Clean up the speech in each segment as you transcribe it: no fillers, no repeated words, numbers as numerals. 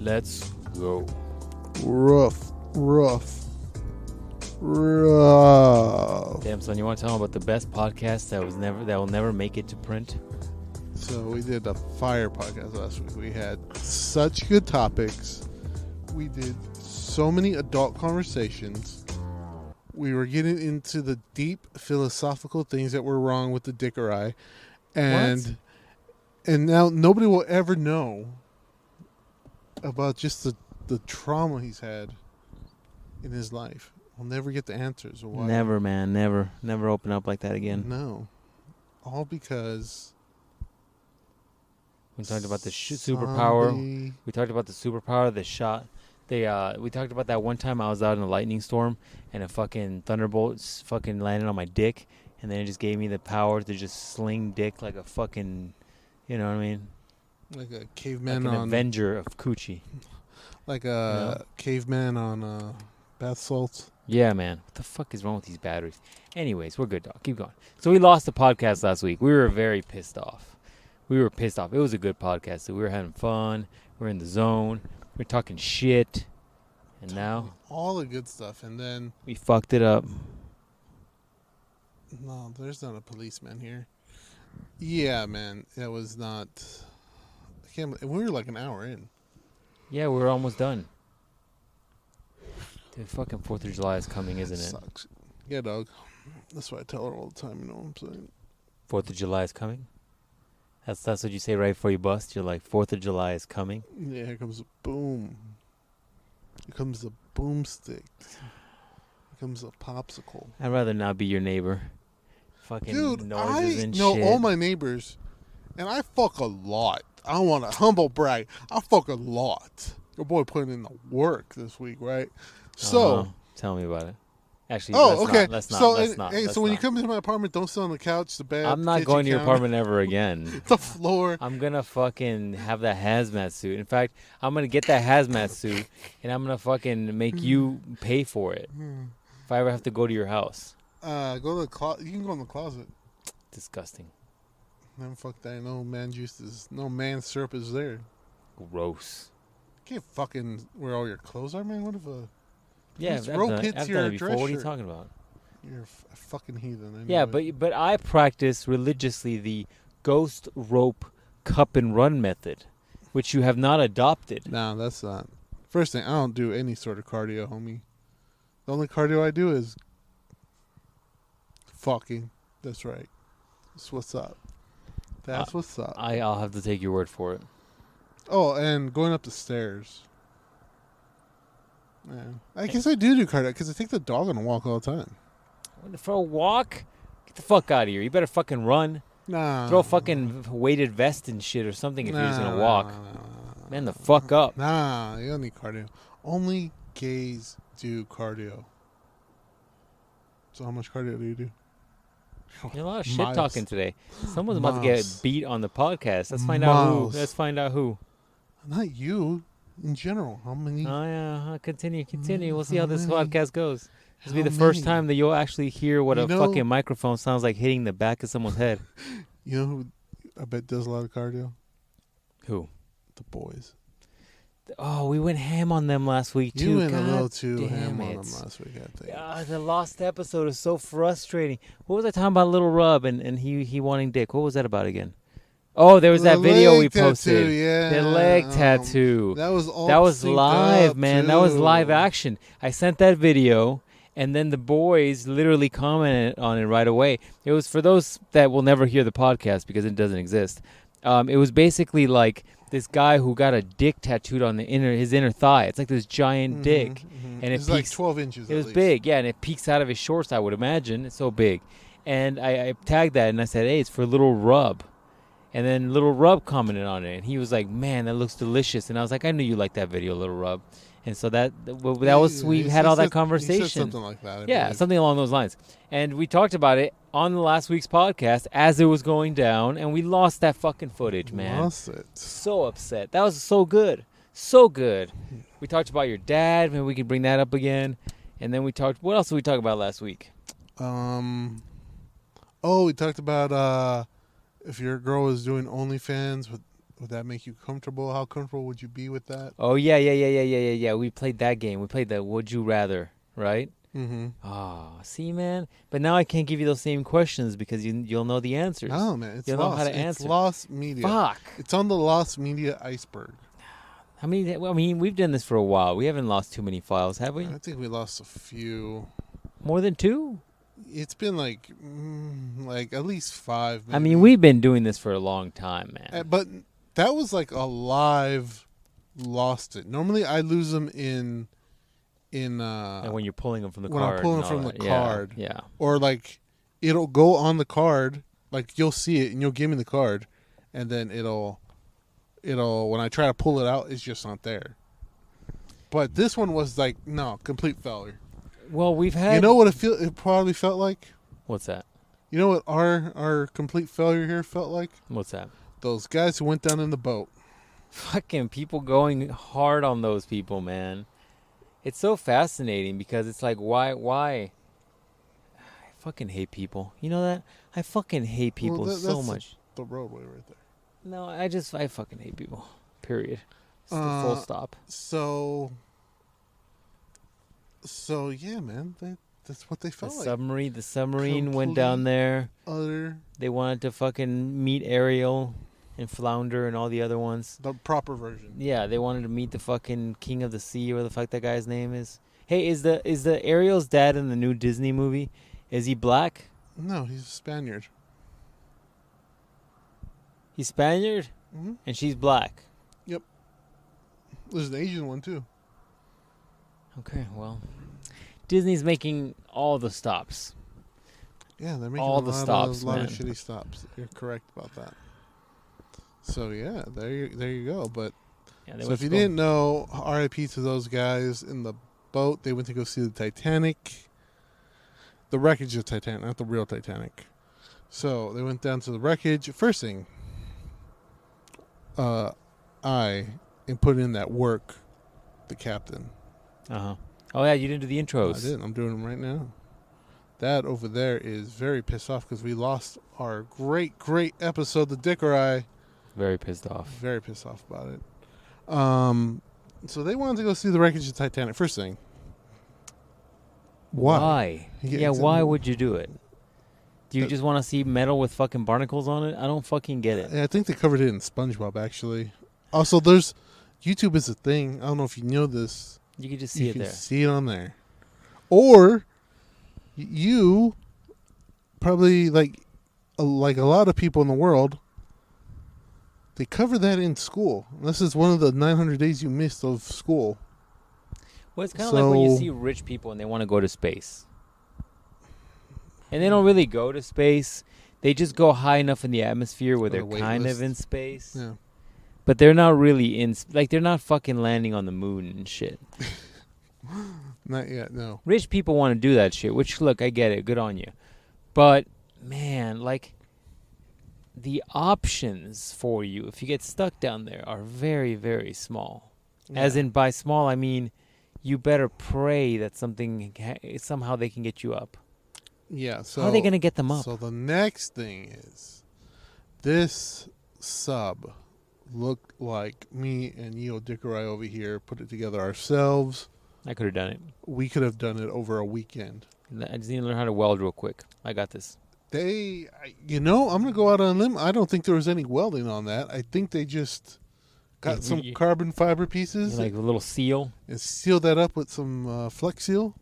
Let's go. Rough. Damn, son, you want to tell them about the best podcast that will never make it to print? So we did a fire podcast last week. We had such good topics. We did so many adult conversations. We were getting into the deep philosophical things that were wrong with the dick or I. And now nobody will ever know about just the trauma he's had in his life. We'll never get the answers. Or why. Never, man. Never open up like that again. No. All because... We talked about the superpower. We talked about the superpower that shot. We talked about that one time I was out in a lightning storm and a fucking thunderbolt fucking landed on my dick, and then it just gave me the power to just sling dick like a fucking, you know what I mean? Like a caveman like an on... Avenger of coochie. Like a caveman on bath salts. Yeah, man. What the fuck is wrong with these batteries? Anyways, we're good, dog. Keep going. So we lost the podcast last week. We were very pissed off. It was a good podcast. So we were having fun. We were in the zone. We were talking shit. And now... all the good stuff. And then... we fucked it up. No, there's not a policeman here. Yeah, man. It was not... we were like an hour in. Yeah, we're almost done. The fucking 4th of July is coming, isn't it? Sucks. Yeah, dog. That's what I tell her all the time, you know what I'm saying? 4th of July is coming? That's what you say right before you bust? You're like, 4th of July is coming? Yeah, here comes a boom. Here comes a boomstick. Here comes a popsicle. I'd rather not be your neighbor. Fucking Dude, noises and know shit. all my neighbors, and I fuck a lot. I don't want to humble brag. I fuck a lot. Your boy putting in the work this week, right? So... tell me about it. Actually, let's not. So when you come into my apartment, don't sit on the couch, the bed. I'm not going to your apartment ever again. The floor. I'm gonna fucking have that hazmat suit. In fact, I'm gonna get that hazmat suit, and I'm gonna fucking make you pay for it if I ever have to go to your house. Go to the closet. You can go in the closet. Disgusting. Never fuck that. No man syrup is there. Gross. You can't fucking wear all your clothes are, man. What if a... yeah, I've done it before. What are you talking about? You're a fucking heathen. Anyway. Yeah, but I practice religiously the ghost rope cup and run method, which you have not adopted. No, that's not. First thing, I don't do any sort of cardio, homie. The only cardio I do is fucking. That's right. That's what's up. That's what's up. I'll have to take your word for it. Oh, and going up the stairs. Yeah. I guess I do cardio because I take the dog on a walk all the time. For a walk? Get the fuck out of here. You better fucking run. Nah. Throw a fucking weighted vest and shit or something if you're just going to walk. Man, the fuck up. Nah, you don't need cardio. Only gays do cardio. So how much cardio do you do? You're a lot of shit talking today. Someone's about to get beat on the podcast. Let's find out who. Not you. In general, how many? Oh, yeah. Continue. We'll see how this podcast goes. This will be the first time that you'll actually hear what a fucking microphone sounds like hitting the back of someone's head. You know who I bet does a lot of cardio? Who? The boys. Oh, we went ham on them last week, too. You went a little too ham on them last week, I think. The lost episode is so frustrating. What was I talking about? Little Rub and he wanting dick. What was that about again? Oh, there was that video we posted. The leg tattoo. That was live, up, man. Too. That was live action. I sent that video, and then the boys literally commented on it right away. It was for those that will never hear the podcast because it doesn't exist. It was basically like this guy who got a dick tattooed on his inner thigh. It's like this giant dick, and it peaks, like 12 inches. It was big, yeah, and it peeks out of his shorts. I would imagine it's so big, and I tagged that and I said, "Hey, it's for Little Rub." And then Little Rub commented on it, and he was like, "Man, that looks delicious." And I was like, "I knew you liked that video, Little Rub." And so we had all that conversation. He said something like that. Yeah, something along those lines. And we talked about it on the last week's podcast as it was going down, and we lost that fucking footage, man. Lost it. So upset. That was so good. So good. We talked about your dad. Maybe we could bring that up again. And then we talked, what else did we talk about last week? We talked about if your girl was doing OnlyFans with Would that make you comfortable? How comfortable would you be with that? Oh yeah. We played that game. We played the Would You Rather, right? Mm-hmm. Oh, see, man. But now I can't give you those same questions because you'll know the answers. No, man, it's You'll lost. know how to It's answer. lost media. Fuck. It's on the lost media iceberg. I mean, we've done this for a while. We haven't lost too many files, have we? I think we lost a few. More than 2? It's been like at least 5. Maybe. I mean, we've been doing this for a long time, man. But that was like a live lost it. Normally, I lose them in. And when you're pulling them from the when card. I'm pulling and from all the that. card. Yeah. Or like it'll go on the card, like you'll see it and you'll give me the card, and then it'll when I try to pull it out, it's just not there. But this one was like complete failure. Well, we've had. You know what it probably felt like? What's that? You know what our complete failure here felt like? What's that? Those guys who went down in the boat. Fucking people going hard on those people, man. It's so fascinating because it's like, why? I fucking hate people. You know that? I fucking hate people so much. The roadway right there. No, I fucking hate people. Period. It's the full stop. So yeah, man. That's what they felt like. The submarine went down there. They wanted to fucking meet Ariel and Flounder and all the other ones. The proper version. Yeah, they wanted to meet the fucking King of the Sea, or the fuck that guy's name is. Hey, is the Ariel's dad in the new Disney movie? Is he black? No, he's a Spaniard. He's Spaniard, and she's black. Yep. There's an Asian one too. Okay, well, Disney's making all the stops. Yeah, they're making all a the lot stops, of man. shitty stops. You're correct about that. So yeah, there you go. But Yeah, so if you didn't know, R.I.P. to those guys in the boat. They went to go see the Titanic, the wreckage of Titanic, not the real Titanic. So they went down to the wreckage. First thing, I put in that work, the captain. Oh yeah, you didn't do the intros. I didn't. I'm doing them right now. That over there is very pissed off because we lost our great episode, The Dick or I. Very pissed off. Very pissed off about it. So they wanted to go see the wreckage of Titanic. First thing. Why? Yeah, why would you do it? Do you just want to see metal with fucking barnacles on it? I don't fucking get it. Yeah, I think they covered it in SpongeBob, actually. Also, YouTube is a thing. I don't know if you know this. You can just see it there. You can see it on there. Or you probably, like a lot of people in the world, they cover that in school. This is one of the 900 days you missed of school. Well, it's kind of like when you see rich people and they want to go to space. And they don't really go to space. They just go high enough in the atmosphere where they're kind of in space. Yeah. But they're not really they're not fucking landing on the moon and shit. Not yet, no. Rich people want to do that shit, which, look, I get it. Good on you. But, man, the options for you, if you get stuck down there, are very, very small. Yeah. As in, by small, I mean, you better pray that somehow they can get you up. Yeah. So how are they going to get them up? So the next thing is, this sub looked like me and Neo Dickerai over here put it together ourselves. I could have done it. We could have done it over a weekend. I just need to learn how to weld real quick. I got this. I'm going to go out on a limb. I don't think there was any welding on that. I think they just got some carbon fiber pieces. Like a little seal. And sealed that up with some Flex Seal.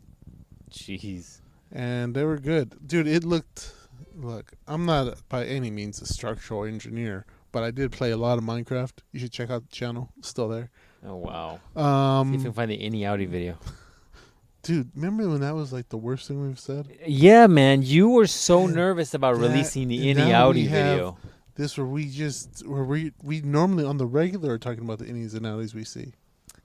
Jeez. And they were good. Dude, look, I'm not by any means a structural engineer, but I did play a lot of Minecraft. You should check out the channel. It's still there. Oh, wow. See if you can find the Innie Outie video. Dude, remember when that was like the worst thing we've said? Yeah, man. You were so nervous about releasing the Innie Outie video. This where we normally on the regular are talking about the innies and outies we see.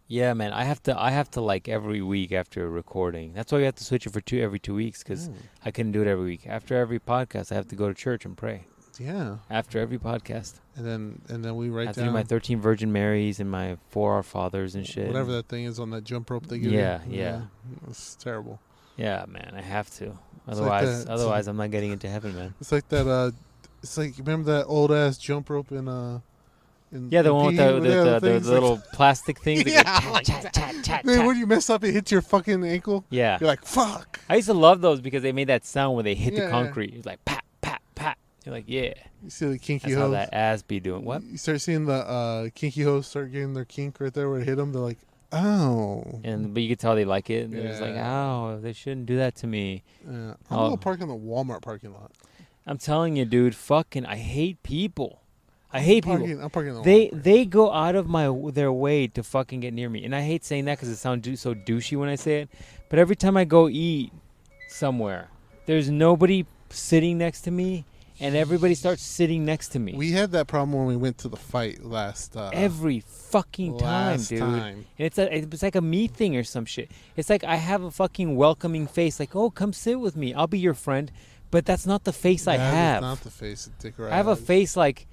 Yeah, man. I have to like every week after a recording. That's why we have to switch it for every 2 weeks, because I couldn't do it every week. After every podcast, I have to go to church and pray. Yeah. After every podcast. And then we write down. I have to do my 13 Virgin Marys and my 4 Our Fathers and shit. Whatever that thing is on that jump rope they give you. Yeah. It's terrible. Yeah, man. I have to. Otherwise, I'm not getting into heaven, man. It's like that. It's like, remember that old ass jump rope in And Yeah, the one with the things, little plastic things. That Yeah, go like chat, chat, chat, Man, chat. when you mess up, it hits your fucking ankle. Yeah. You're like, fuck. I used to love those because they made that sound when they hit the Yeah. concrete. It's like pat, pat, pat. You're like, yeah. You see the kinky That's how hoes. that ass be doing. What? You start seeing the kinky hoes start getting their kink right there where it hit them. They're like, oh. But you could tell they like it. And they're just like, Yeah. oh, they shouldn't do that to me. I'm Oh. gonna park in the Walmart parking lot. I'm telling you, dude. Fucking, I hate people. I hate people. I'm parking in the Walmart. They go out of their way to fucking get near me, and I hate saying that because it sounds so douchey when I say it. But every time I go eat somewhere, there's nobody sitting next to me, and everybody starts sitting next to me. We had that problem when we went to the fight last. Every fucking time, last dude. time. And it's like a me thing or some shit. It's like I have a fucking welcoming face, like, oh, come sit with me, I'll be your friend. But that's not the face I have. That's not the face of Dick Rat. I have a face like.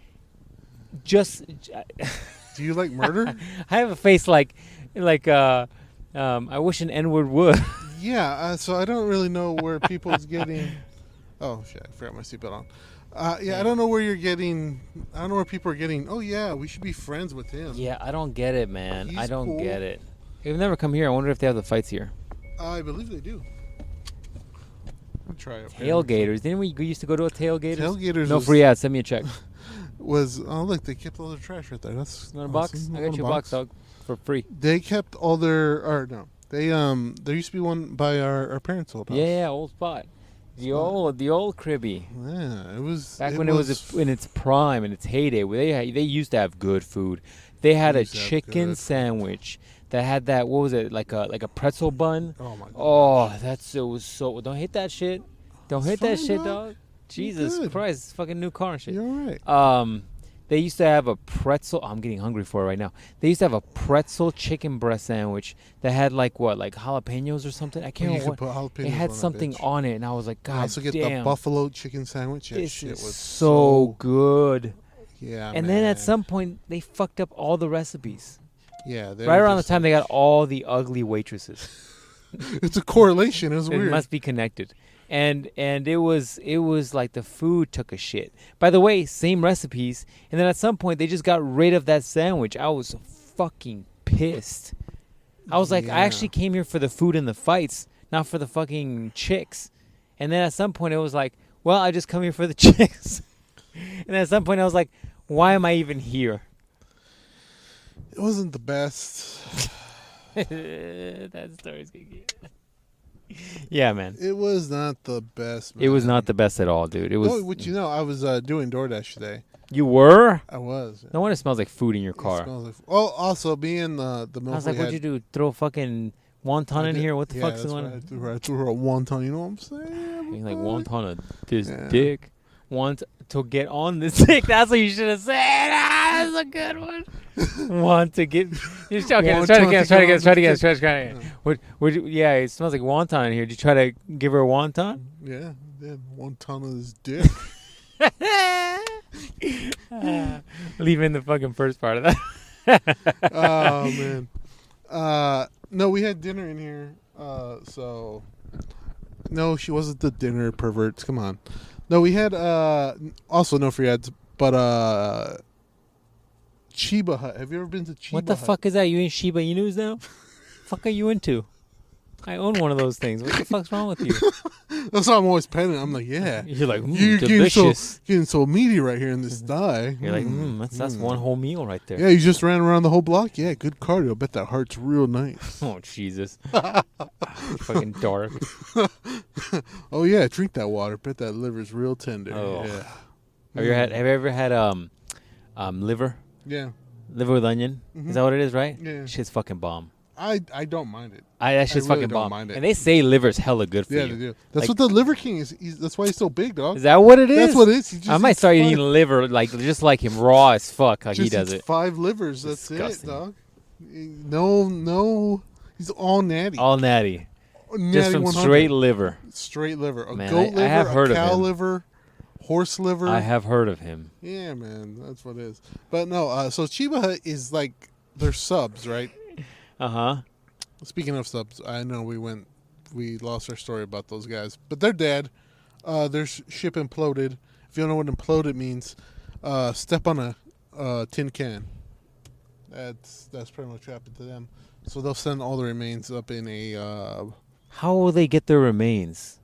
Just Do you like murder? I have a face like I wish an N-word would. Yeah, so I don't really know where people's getting. Oh shit! I forgot my seatbelt on. Yeah, I don't know where you're getting. I don't know where people are getting. Oh yeah, we should be friends with him. Yeah, I don't get it, man. He's I don't cool. get it. They've never come here. I wonder if they have the fights here. I believe they do. I'll try it. Tailgaters. Didn't we used to go to a tailgaters? Tailgaters. No was, free ads. Send me a check. Oh look, they kept all their trash right there. That's You want a box? awesome. I got you a box, dog, for free. They kept all their. Or no, they there used to be one by our parents' old house. Yeah, old spot. The old cribby. Yeah, it was Back when it was in its prime, in its heyday. They used to have good food. They had a chicken sandwich that had that. What was it? Like a pretzel bun. Oh my god. Oh, it was so. Don't hit that shit. Don't hit that fine, shit, dog. dog. Jesus good. Christ, it's fucking new car and shit. You're all right. They used to have a pretzel. I'm getting hungry for it right now. They used to have a pretzel chicken breast sandwich that had like jalapenos or something. I can't You remember could what. put jalapenos It had on that something bitch. on it, and I was like, You God also get damn, the buffalo chicken sandwich. That this shit is was so good. Yeah, And then at man. some point, they fucked up all the recipes. Yeah, Right around the time they got all the ugly waitresses. It's a correlation. It was It weird. must be connected. And it was like the food took a shit. By the way, same recipes. And then at some point they just got rid of that sandwich. I was fucking pissed. I was like, I Yeah. actually came here for the food and the fights, not for the fucking chicks. And then at some point it was like, well, I just come here for the chicks. And then at some point I was like, why am I even here? It wasn't the best. That story's gonna get. Yeah, man. It was not the best. Man. It was not the best at all, dude. It was. Oh, what you know? I was doing DoorDash today. You were? I was. No wonder it smells like food in your It car. smells like, oh, also being the milk. I was like, we what'd you do? Throw fucking wonton I in did- here? What the yeah, fuck's that's going right. on? I threw her a wonton. You know what I'm saying? You're like, wonton of this Yeah. dick. Want to get on this dick. That's what you should have said. Ah, that's a good one. Want to get. Just, okay, let's try it again. Let's try it again. Let's try it again. Let's try it again. Yeah, it smells like wonton in here. Did you try to give her a wonton? Yeah, wonton of his dick. Leave in the fucking first part of that. Oh man. No, we had dinner in here. So no, she wasn't the dinner perverts. Come on. No, we had also no free ads, but Chiba Hut. Have you ever been to Chiba What the Hut? fuck is that? You in Shiba Inus now? Fuck are you into? I own one of those things. What the fuck's wrong with you? That's why I'm always petting. I'm like, yeah. You're like, You're delicious. getting so meaty right here in this thigh. You're like, that's one whole meal right there. Yeah, you just ran around the whole block. Yeah, good cardio. I bet that heart's real nice. Oh Jesus. Fucking dark. Oh yeah, drink that water. Bet that liver's real tender. Oh. Yeah. Have you ever had liver? Yeah. Liver with onion? Mhm. Is that what it is, right? Yeah. Shit's fucking bomb. I don't mind it. That shit's really fucking don't bomb. mind it. And they say liver's hella good for Yeah, you. they do. That's Like- what the Liver King is. That's why he's so big, dog. Is that what it is? That's what it is. He just I might eats start five- eating liver just like him, raw as fuck, like he just does eats it. 5 livers. That's Disgusting. it, dog. No. He's all natty. All natty. Natty Just from 100. straight liver. Straight liver. A Man, goat liver, I have heard a of cow him. liver, horse liver. I have heard of him. Yeah, man. That's what it is. But no, so Chiba Hut is like, they're subs, right? Uh-huh. Speaking of subs, I know we lost our story about those guys, but they're dead. Their ship imploded. If you don't know what imploded means, step on tin can. That's pretty much what happened to them. So they'll send all the remains up in a. How will they get their remains?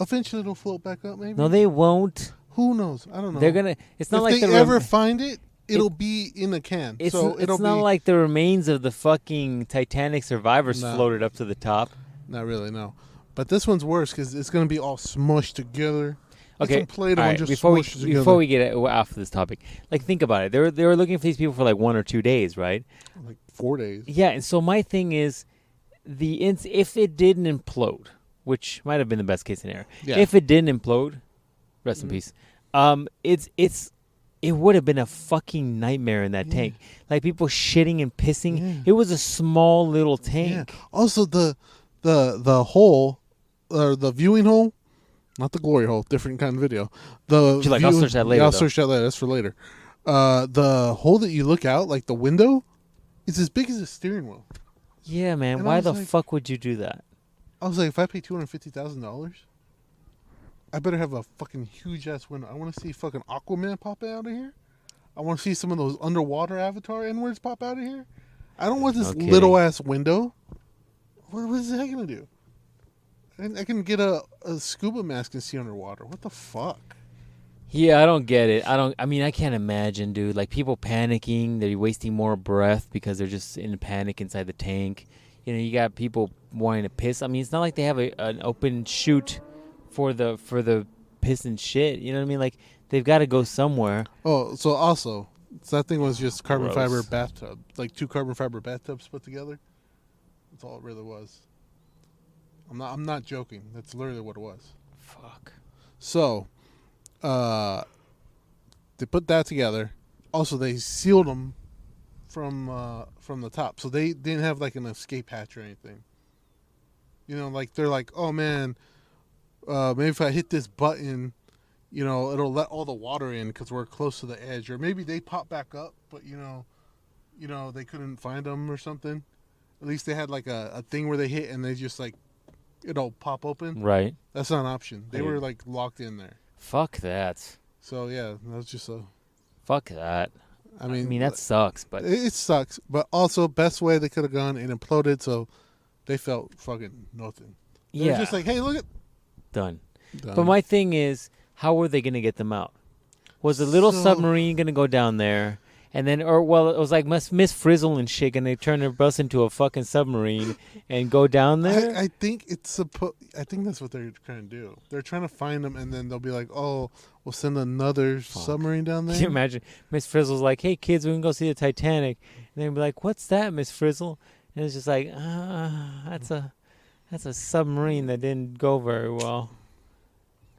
Eventually, it'll float back up. Maybe. No, they won't. Who knows? I don't know. They're gonna. It's not if like they ever find it, it'll be in a can. It's it'll not be, like the remains of the fucking Titanic survivors No. floated up to the top. Not really, no. But this one's worse because it's gonna be all smushed together. Okay, Play-Doh all and right. just Before together. we get off this topic, like think about it. They were looking for these people for like 1 or 2 days, right? Like 4 days. Yeah, and so my thing is, if it didn't implode, which might have been the best case scenario, Yeah. if it didn't implode, rest in peace. It would have been a fucking nightmare in that tank. Like people shitting and pissing. Yeah. It was a small little tank. Yeah. Also, the hole, or the viewing hole, not the glory hole, different kind of video. I'll search that later. Yeah, I'll though. search that later. That's for later. The hole that you look out, like the window, is as big as a steering wheel. Yeah, man. And Why I was the like- fuck would you do that? I was like, if I pay $250,000, I better have a fucking huge ass window. I want to see fucking Aquaman pop out of here. I want to see some of those underwater Avatar N-words pop out of here. I don't want this Okay. little ass window. What is that gonna do? I can get a scuba mask and see underwater. What the fuck? Yeah, I don't get it. I mean, I can't imagine, dude. Like people panicking, they're wasting more breath because they're just in panic inside the tank. You know, you got people wanting to piss. I mean, it's not like they have an open chute for the piss and shit. You know what I mean? Like they've got to go somewhere. Oh, so that thing was just carbon Gross. fiber bathtub, like 2 carbon fiber bathtubs put together. That's all it really was. I'm not joking. That's literally what it was. Fuck. So, they put that together. Also, they sealed them from the top, so they didn't have like an escape hatch or anything. You know, like they're like, oh man, maybe if I hit this button, you know, it'll let all the water in because we're close to the edge, or maybe they pop back up, but you know, they couldn't find them or something. At least they had like a thing where they hit and they just like it'll pop open. Right. That's not an option. They Hey. were like locked in there. Fuck that. So yeah, that was just a. Fuck that. I mean, that sucks, but it sucks. But also, best way they could have gone and imploded, so they felt fucking nothing. They were yeah, just like, hey, look at. done. Done. But my thing is, how were they going to get them out? Was the little So- submarine going to go down there? And then, it was like Miss Frizzle and shit, and they turn their bus into a fucking submarine and go down there? I think it's I think that's what they're trying to do. They're trying to find them, and then they'll be like, "Oh, we'll send another submarine down there." Can you imagine? Miss Frizzle's like, hey, kids, we can go see the Titanic. And they'll be like, what's that, Miss Frizzle? And it's just like, that's a submarine that didn't go very well.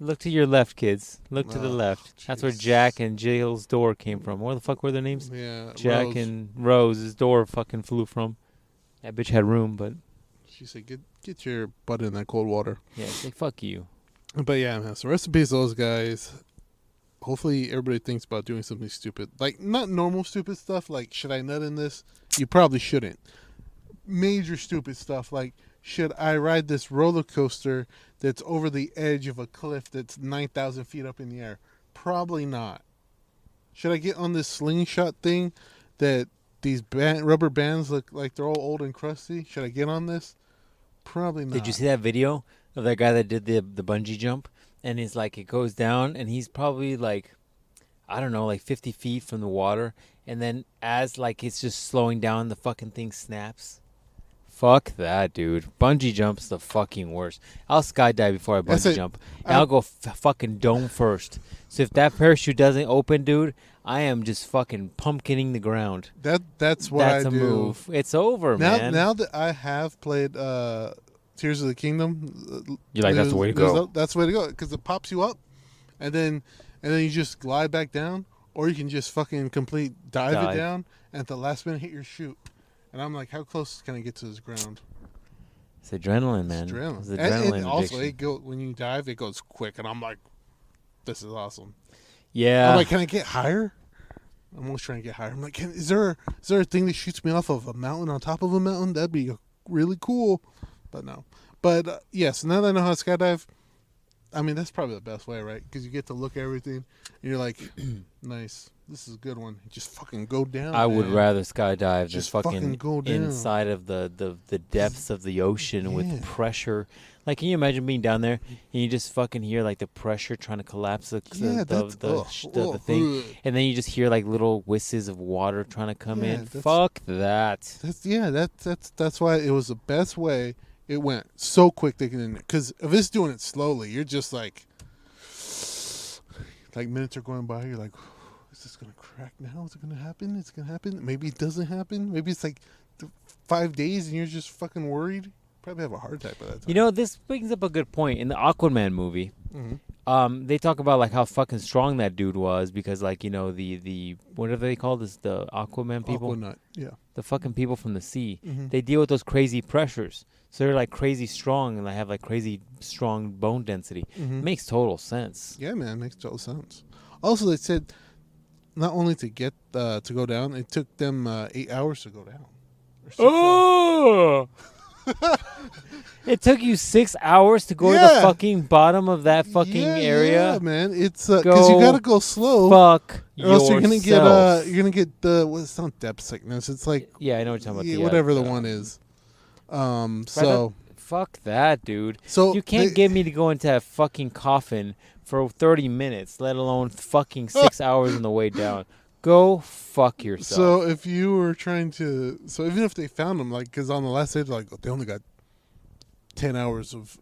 Look to your left, kids. Look to the Oh, left. That's where jeez. Jack and Jill's door came from. Where the fuck were their names? Yeah, Jack Rose. and Rose's door fucking flew from. That bitch had room, but She said, "Get your butt in that cold water." yeah, it's like, fuck you. But yeah, man. So rest in peace, those guys. Hopefully, everybody thinks about doing something stupid, like not normal stupid stuff. Like, should I nut in this? You probably shouldn't. Major stupid stuff like, should I ride this roller coaster that's over the edge of a cliff that's 9,000 feet up in the air? Probably not. Should I get on this slingshot thing that these rubber bands look like they're all old and crusty? Should I get on this? Probably not. Did you see that video of that guy that did the bungee jump? And he's like, it goes down, and he's probably like, I don't know, like 50 feet from the water. And then as like it's just slowing down, the fucking thing snaps. Fuck that, dude. Bungee jump's the fucking worst. I'll skydive before I That's bungee it. jump. And I'll go fucking dome first. So if that parachute doesn't open, dude, I am just fucking pumpkining the ground. That's what That's I a do. move. It's over, man. Now that I have played Tears of the Kingdom, You're like, that's the way to go. That's the way to go because it pops you up, and then you just glide back down, or you can just fucking complete dive it down, and at the last minute hit your chute. And I'm like, how close can I get to this ground? It's adrenaline, man. It's adrenaline. It's And adrenaline also, addiction. when you dive, it goes quick, and I'm like, this is awesome. Yeah. I'm like, can I get higher? I'm always trying to get higher. I'm like, is there a thing that shoots me off of a mountain on top of a mountain? That'd be really cool. But no. But yes, now that I know how to skydive, I mean, that's probably the best way, right? Because you get to look at everything, and you're like, nice. This is a good one. Just fucking go down. I would man. rather skydive Just than fucking go down. inside of the depths of the ocean with pressure. Like, can you imagine being down there and you just fucking hear like the pressure trying to collapse the thing, and then you just hear like little whistles of water trying to come in. Fuck that. That's why it was the best way. It went so quick they can, because if it's doing it slowly, you're just like minutes are going by. You're like, is this gonna crack now? Is it gonna happen? It's gonna happen. Maybe it doesn't happen. Maybe it's like 5 days and you're just fucking worried. Probably have a heart attack by that time. You know, this brings up a good point. In the Aquaman movie, they talk about like how fucking strong that dude was, because like, you know, the what are they called? This the Aquaman people. Aquanut, yeah. The fucking people from the sea. They deal with those crazy pressures, so they're like crazy strong and they have like crazy strong bone density. Makes total sense. Yeah, man, makes total sense. Also, they said not only to get to go down, it took them 8 hours to go down. Oh. It took you 6 hours to go to the fucking bottom of that fucking area. Yeah, man. It's because you gotta go slow. Fuck or else you're yourself. you're gonna get the it's not depth sickness. It's like I know what you're talking about. Whatever the one is. So fuck that, dude. So you can't get me to go into a fucking coffin for 30 minutes, let alone fucking 6 hours on the way down. Go fuck yourself. So if you were trying to, even if they found them, like, because on the last day, like, they only got 10 hours of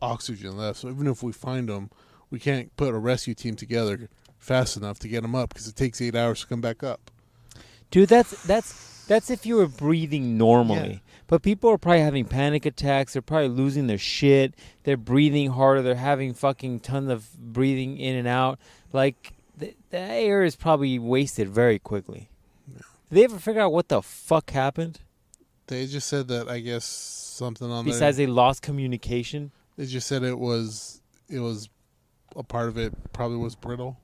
oxygen left. So even if we find them, we can't put a rescue team together fast enough to get them up, because it takes 8 hours to come back up. Dude, that's if you were breathing normally. Yeah. But people are probably having panic attacks. They're probably losing their shit. They're breathing harder. They're having fucking tons of breathing in and out. Like, the air is probably wasted very quickly. Yeah. Did they ever figure out what the fuck happened? They just said that, I guess, something on besides they lost communication. They just said it was a part of it probably was brittle.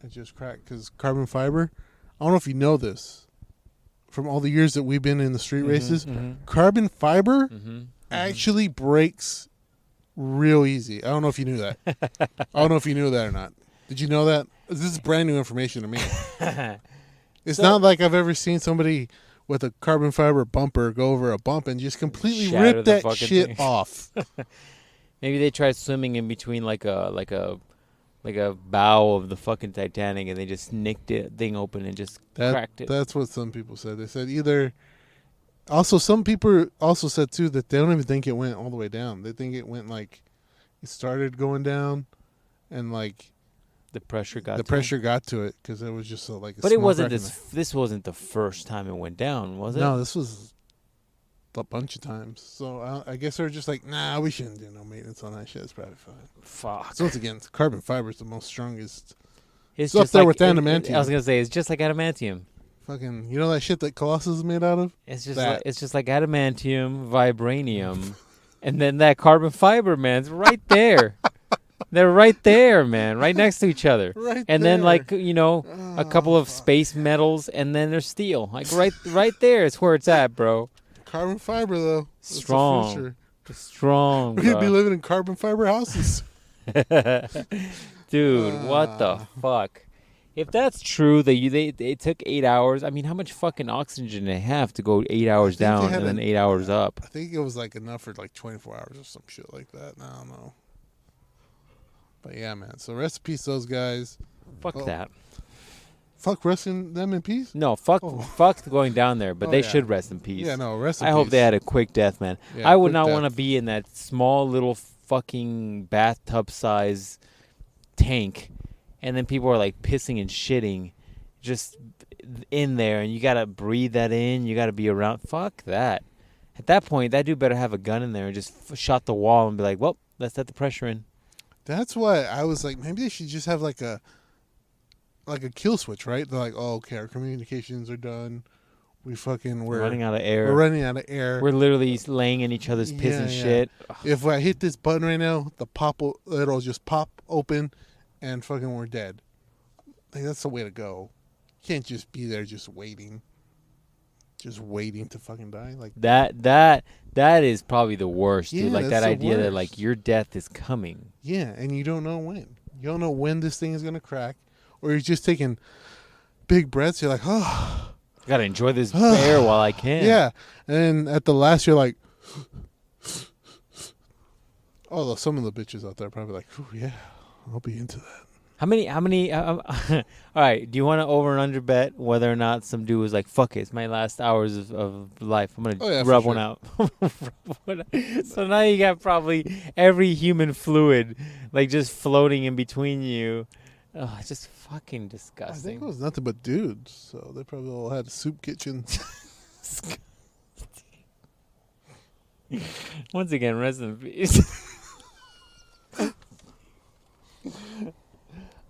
It just cracked because carbon fiber. I don't know if you know this. From all the years that we've been in the street races, carbon fiber actually breaks real easy. I don't know if you knew that. I don't know if you knew that or not. Did you know that? This is brand new information to me. It's not like I've ever seen somebody with a carbon fiber bumper go over a bump and just completely rip that shit off. Maybe they tried swimming in between like a bow of the fucking Titanic, and they just nicked it thing open and just cracked it. That's what some people said. They said either. Also, some people also said too that they don't even think it went all the way down. They think it went like it started going down, and like the pressure got to it because it was just like. But it wasn't this wasn't the first time it went down, was it? No, this was a bunch of times. So I guess they're just like, nah, we shouldn't do no maintenance on that shit. It's probably fine. Fuck. So once again, carbon fiber is the most strongest. It's just up there with adamantium. I was gonna say it's just like adamantium. Fucking, you know that shit that Colossus is made out of? It's just like adamantium, vibranium, and then that carbon fiber, man, it's right there. They're right there, man, right next to each other. Right and there. Then like, you know, a couple of space metals, and then there's steel. Like right there is where it's at, bro. Carbon fiber though. Strong. Strong. We're gonna be living in carbon fiber houses. Dude, what the fuck? If that's true, they took 8 hours. I mean, how much fucking oxygen they have to go 8 hours down and then 8 hours up? I think it was like enough for like 24 hours or some shit like that. I don't know. But yeah, man. So rest in peace, those guys. Fuck that. Fuck resting them in peace? No, fuck going down there, but they should rest in peace. Yeah, no, rest in peace. I hope they had a quick death, man. Yeah, I would not want to be in that small little fucking bathtub size tank, and then people are like pissing and shitting just in there, and you got to breathe that in. You got to be around. Fuck that. At that point, that dude better have a gun in there and just shot the wall and be like, well, let's let the pressure in. That's why I was like, maybe they should just have like a kill switch, right? They're like, oh, okay, our communications are done. We're running out of air. We're running out of air. We're literally laying in each other's piss and shit. If I hit this button right now, it'll just pop open, and fucking we're dead. Like, that's the way to go. You can't just be there just waiting. just waiting to fucking die. Like that is probably the worst, dude. Yeah, Like that's that the idea that worst. like your death is coming. yeah, and you don't know when. You don't know when this thing is gonna crack, or you're just taking big breaths. You're like, oh, I gotta enjoy this air while I can. yeah, and then at the last, you're like, although some of the bitches out there are probably like, oh yeah, I'll be into that. How many all right, do you want to over and under bet whether or not some dude was like, fuck it, it's my last hours of life, I'm gonna rub one out. So now you got probably every human fluid like just floating in between you. Oh, it's just fucking I think disgusting. it was nothing but dudes, so they probably all had soup kitchens. Once again, rest in peace.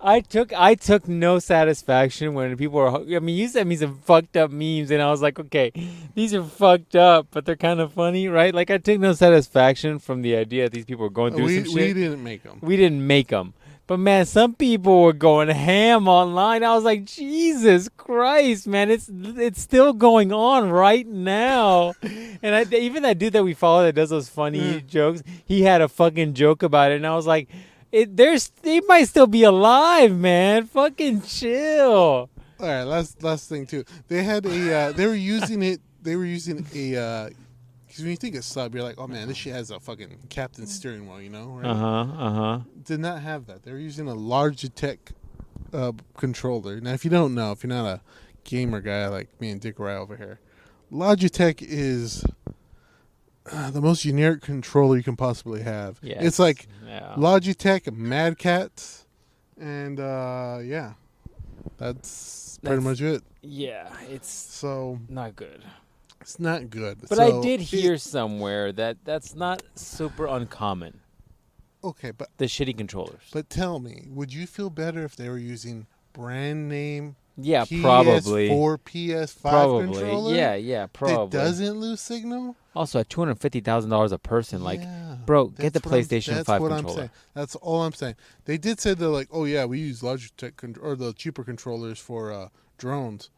I took no satisfaction when people were. I mean, you sent me some fucked up memes, and I was like, okay, these are fucked up, but they're kind of funny, right? Like, I took no satisfaction from the idea that these people were going through some shit. We didn't make them. We didn't make them. But, man, some people were going ham online. I was like, Jesus Christ, man, it's still going on right now. And even that dude that we follow that does those funny jokes, he had a fucking joke about it, and I was like, they might still be alive, man. Fucking chill. All right, last thing too. They had a. They were using it. They were using a. Because when you think of sub, you're like, oh man, this shit has a fucking captain steering wheel, you know? Right? Did not have that. They were using a Logitech controller. Now, if you don't know, if you're not a gamer guy like me and Dick Rye over here, Logitech is the most generic controller you can possibly have. Yes. It's like Yeah. Logitech, Mad Catz, and yeah, that's pretty much it. Yeah, it's So not good. it's not good. But So I did hear somewhere that that's not super uncommon. Okay, but The shitty controllers. But tell me, would you feel better if they were using brand name Yeah, PS4, probably. PS5 Probably. controller? Yeah, probably. It doesn't lose signal? Also, at $250,000 a person, like, Yeah, bro, get the that's what PlayStation 5 that's what controller. I'm saying. That's all I'm saying. They did say they're like, oh yeah, we use Logitech or the cheaper controllers for drones.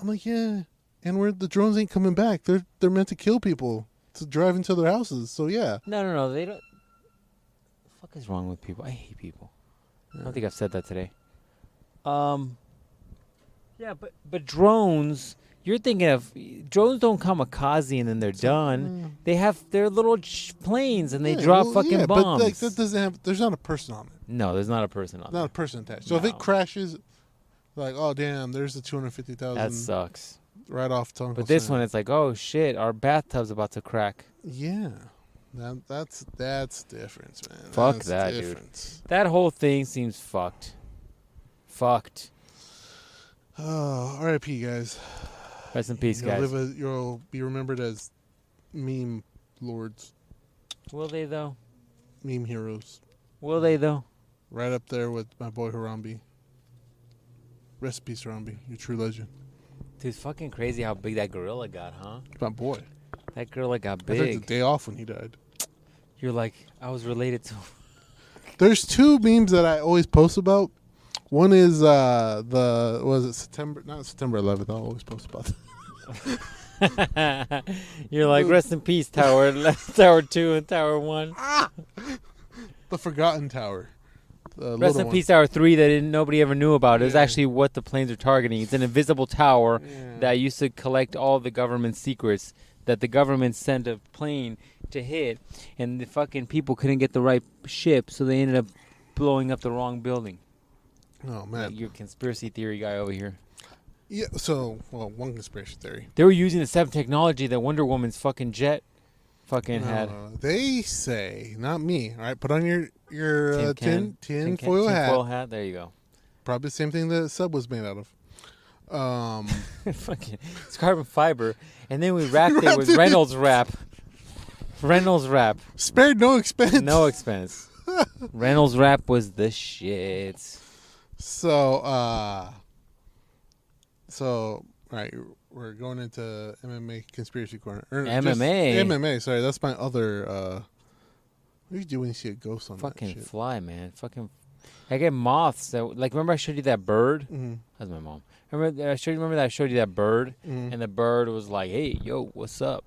I'm like, yeah, and the drones ain't coming back. They're meant to kill people to drive into their houses. So yeah. No, they don't. The fuck is wrong with people? I hate people. I don't think I've said that today. Yeah, but drones. You're thinking of drones don't kamikaze and then they're done. They have their little planes and they drop fucking bombs. But like that doesn't have. There's not a person on it. No, there's not a person on Not it. a person attached. So if No. it crashes, like, oh damn, there's the 250,000 That sucks. right off Tongue. But this one, it's like, oh shit, our bathtub's about to crack. yeah, that's difference, man. Fuck That's that, dude. difference. That whole thing seems fucked. Fucked. Oh, R.I.P. guys. Rest in peace, guys. You'll be remembered as meme lords, Will they though? meme heroes, Will they though? right up there with my boy Harambe. Rest in peace, Harambe. You're a true legend. Dude, it's fucking crazy how big that gorilla got, huh? My boy. That gorilla got I took the big. day off when he died. You're like, I was related to. There's two memes that I always post about. One is September 11th. I'll always post about that. You're like, rest in peace, Tower, Tower 2 and Tower 1. The Forgotten Tower. The Rest little in one. peace, Tower 3 that nobody ever knew about. It's Yeah. actually what the planes are targeting. It's an invisible tower Yeah. that used to collect all the government secrets that the government sent a plane to hit, and the fucking people couldn't get the right ship, so they ended up blowing up the wrong building. Oh man. You're a conspiracy theory guy over here. Yeah. So, well, one conspiracy theory. They were using the same technology that Wonder Woman's fucking jet fucking had. They say, not me. All right, put on your tin foil hat. Tinfoil hat. There you go. Probably the same thing that sub was made out of. Fucking, it's carbon fiber, and then we wrapped it with Reynolds wrap. Reynolds wrap. Spared no expense. No expense. Reynolds wrap was the shit. So, right, we're going into MMA conspiracy corner. MMA? MMA. Sorry, that's my other. What do you do when you see a ghost on Fucking that shit? fly, man. Fucking I get moths that remember I showed you that bird? Mm-hmm. That's my mom. Remember I showed you that bird, Mm-hmm. and the bird was like, "Hey, yo, what's up?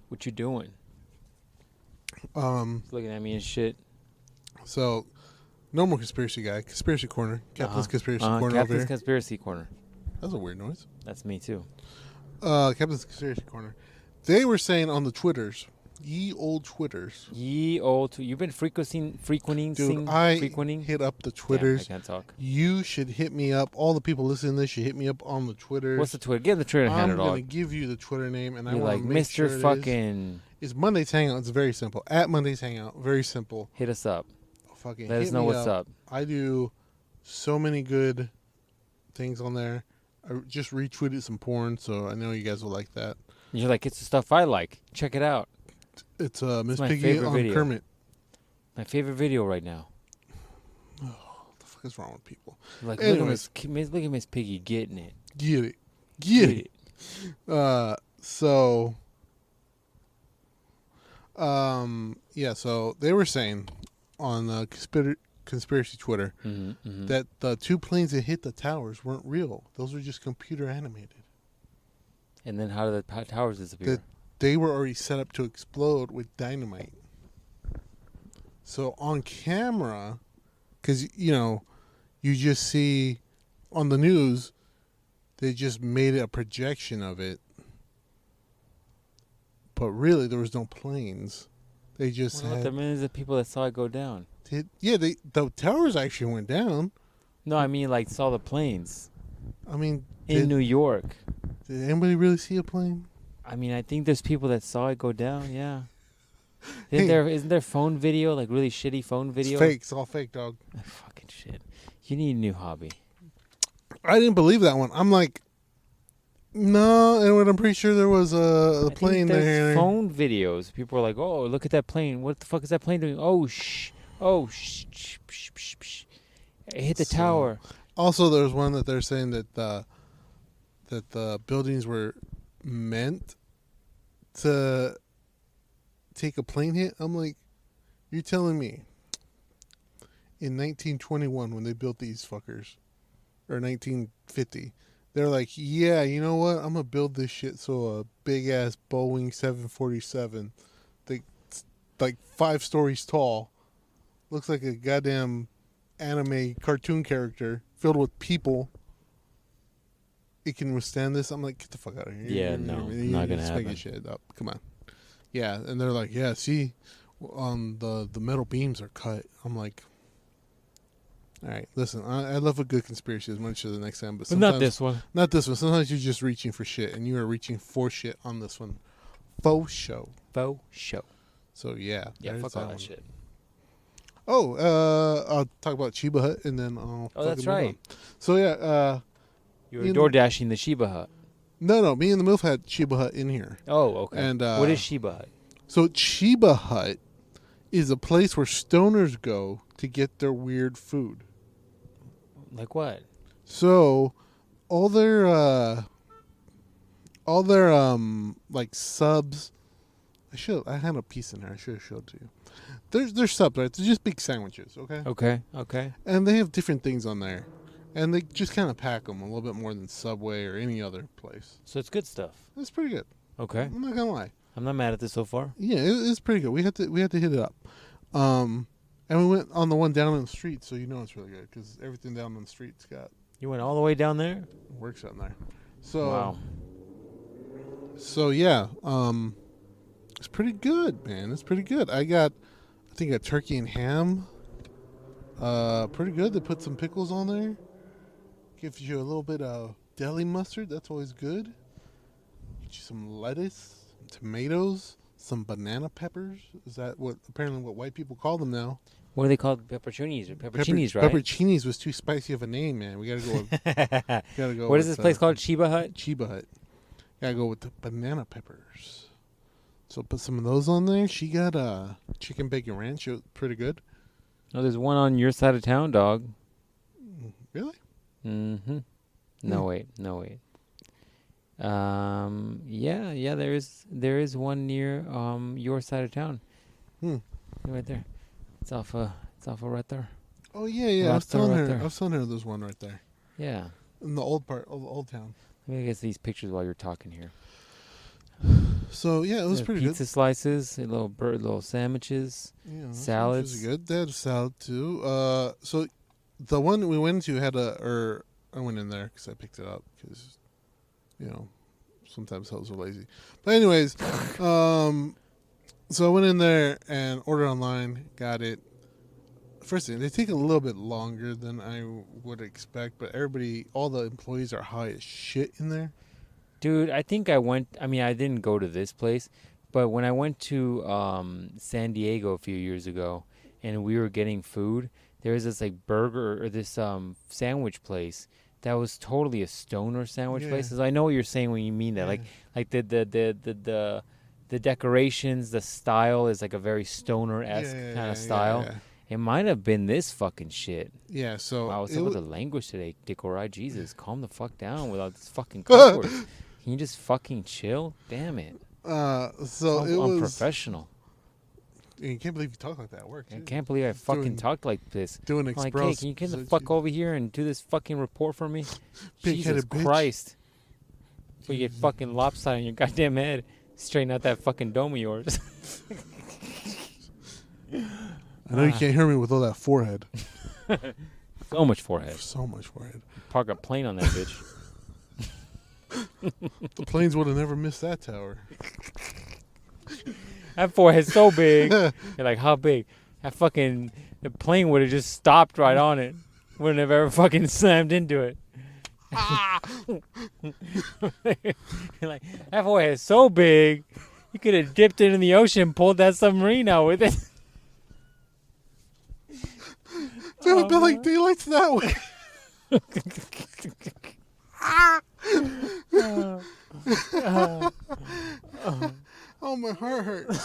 What you doing?" He's looking at me and shit. So, normal conspiracy guy, conspiracy corner, Captain's conspiracy corner over Captain's here. conspiracy corner. That's a weird noise. That's me too. Captain's conspiracy corner. They were saying on the Twitters, ye old Twitters. You've been frequenting. Dude, I hit up the Twitters. Damn, I can't talk. You should hit me up. All the people listening to this should hit me up on the Twitters. What's the Twitter? Give the Twitter handle, dog. I'm going to give you the Twitter name, and I You're want like to make Mr. sure it fucking. It's Mondays Hangout. It's very simple. At Mondays Hangout. Very simple. Hit us up. Fucking Let us know what's up. I do so many good things on there. I just retweeted some porn, so I know you guys will like that. You're like, it's the stuff I like. Check it out. It's Miss my Piggy favorite on video. Kermit. My favorite video right now. Oh, what the fuck is wrong with people? Like, Anyways. look at Miss Piggy getting it. Get it. Get it. So they were saying on conspiracy Twitter that the two planes that hit the towers weren't real. Those were just computer animated. And then how did the towers disappear? That they were already set up to explode with dynamite. So on camera, because, you just see on the news, they just made a projection of it. But really, there was no planes. They just had... the millions of people that saw it go down. The towers actually went down. No, I mean, like, saw the planes. I mean... In New York. Did anybody really see a plane? I mean, I think there's people that saw it go down, yeah. Isn't there phone video, like really shitty phone video? It's fake. It's all fake, dog. Fucking shit. You need a new hobby. I didn't believe that one. I'm like, no, and I'm pretty sure there was a plane there. Phone videos. People are like, oh, look at that plane. What the fuck is that plane doing? Oh, shh. Oh, shh. It hit the tower. Also, there's one that they're saying that the buildings were meant to take a plane hit. I'm like, you're telling me in 1921 when they built these fuckers, or 1950, they're like, yeah, you know what? I'm gonna build this shit so a big ass Boeing 747, like 5 stories tall, looks like a goddamn anime cartoon character filled with people. It can withstand this. I'm like, get the fuck out of here. Yeah, not gonna happen. Making shit up. Come on. Yeah, and they're like, yeah, see, the metal beams are cut. I'm like, all right, listen, I love a good conspiracy as much as the next time, but not this one. Not this one. Sometimes you're just reaching for shit, and you are reaching for shit on this one. Faux show. So yeah, fuck all that shit. Oh, I'll talk about Shiba Hut, and then I'll. Oh, that's right. So yeah, you were door dashing the Shiba Hut. No, me and the MILF had Shiba Hut in here. Oh, okay. And what is Shiba Hut? So Shiba Hut is a place where stoners go to get their weird food. Like what? So all their like subs. I had a piece in there. I should have showed to you. There's subs, right? They're just big sandwiches, okay? Okay. And they have different things on there. And they just kind of pack them a little bit more than Subway or any other place. So it's good stuff. It's pretty good. Okay. I'm not gonna lie. I'm not mad at this so far. Yeah, it's pretty good. We had to hit it up. And we went on the one down on the street, so it's really good because everything down on the street's got. You went all the way down there? Works out there. So. Wow. So yeah, it's pretty good, man. It's pretty good. I think a turkey and ham. Pretty good. They put some pickles on there. Gives you a little bit of deli mustard. That's always good. Get you some lettuce, tomatoes, some banana peppers. Is that apparently what white people call them now? What are they called? Pepperoncinis, right? Pepperoncinis was too spicy of a name, man. We gotta go. Gotta go. What is this place called? Shiba Hut. Shiba Hut. Gotta go with the banana peppers. So put some of those on there. She got chicken bacon ranch. It was pretty good. Oh, there's one on your side of town, dog. Really? Mm-hmm. No wait. Yeah. There is one near your side of town. Right there. It's off right there. Oh yeah. I was Lobster telling right her. there. I was telling her there's one right there Yeah. in the old part of the old town. Let me get these pictures while you're talking here. So yeah, it was pretty pizza good. slices, little sandwiches, Yeah, salads. was good. They had a salad too. So the one we went to had I went in there because I picked it up because, sometimes hoes are lazy. But anyways, so I went in there and ordered online, got it. First thing, they take a little bit longer than I would expect, but all the employees are high as shit in there. Dude, I think I didn't go to this place, but when I went to San Diego a few years ago and we were getting food, there was this like burger or this sandwich place that was totally a stoner sandwich place. So I know what you're saying when you mean that. Like the decorations, the style is like a very stoner-esque kind of style. Yeah. It might have been this fucking shit. Yeah, so Wow, what's up with the language today, Dickorai? Jesus, calm the fuck down without this fucking cuss words. Can you just fucking chill? Damn it. So it was unprofessional. You can't believe you talk like that at work. I can't believe I fucking talked like this. Doing I'm like, express. hey, can you get the fuck over here and do this fucking report for me? Jesus bitch. Christ. Before you get fucking lopsided on your goddamn head. Straighten out that fucking dome of yours. I know you can't hear me with all that forehead. So much forehead. So much forehead. Park a plane on that bitch. The planes would have never missed that tower. That forehead's so big. You're like, how big? The plane would have just stopped right on it. Wouldn't have ever fucking slammed into it. You're like, that forehead's so big. You could have dipped it in the ocean and pulled that submarine out with it. Dude, it'd be like daylight's that way. Oh, my heart hurts.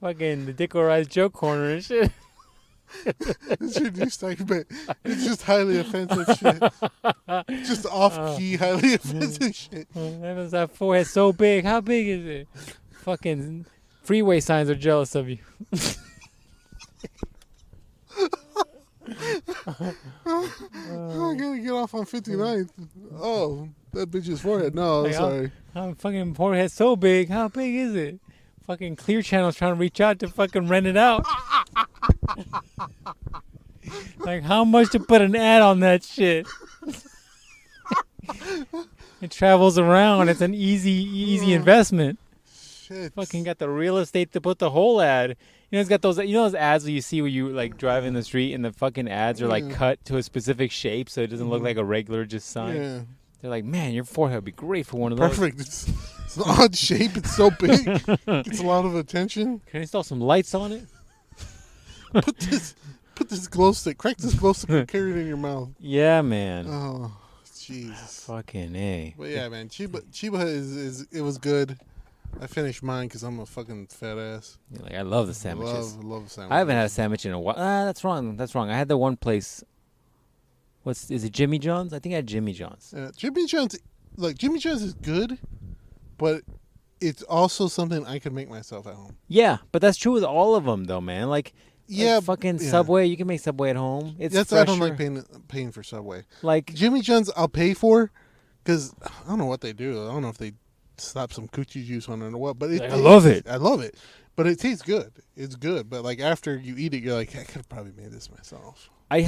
Fucking the Dickorai joke corner and shit. It's your new segment. It's just highly offensive shit. Just off-key, highly offensive shit. That forehead so big. How big is it? Fucking freeway signs are jealous of you. I gotta get off on 59th. Oh, that bitch's forehead. No, Like, sorry. Fucking forehead so big. How big is it? Fucking Clear Channel's trying to reach out to fucking rent it out. Like, how much to put an ad on that shit? It travels around. It's an easy investment. Shit. Fucking got the real estate to put the whole ad. It's got those. Those ads where you see where you like drive in the street and the fucking ads are like cut to a specific shape so it doesn't look like a regular just sign. Yeah. They're like, man, your forehead would be great for one of those. Perfect. It's an odd shape. It's so big. Gets a lot of attention. Can I install some lights on it? Put this glow stick. Crack this glow stick and carry it in your mouth. Yeah, man. Oh, Jesus. Fucking A. But yeah, man. Chiba is it was good. I finished mine because I'm a fucking fat ass. You're like, I love the sandwiches. Love sandwiches. I haven't had a sandwich in a while. That's wrong. I had the one place. Is it Jimmy John's? I think I had Jimmy John's. Jimmy John's is good, but it's also something I could make myself at home. Yeah, but that's true with all of them, though, man. Fucking Subway. You can make Subway at home. That's I don't like paying for Subway. Like Jimmy John's, I'll pay for, because I don't know what they do. I don't know if they slap some coochie juice on it or what. But I love it. I love it, but it tastes good. It's good, but like after you eat it, you're like, I could have probably made this myself. I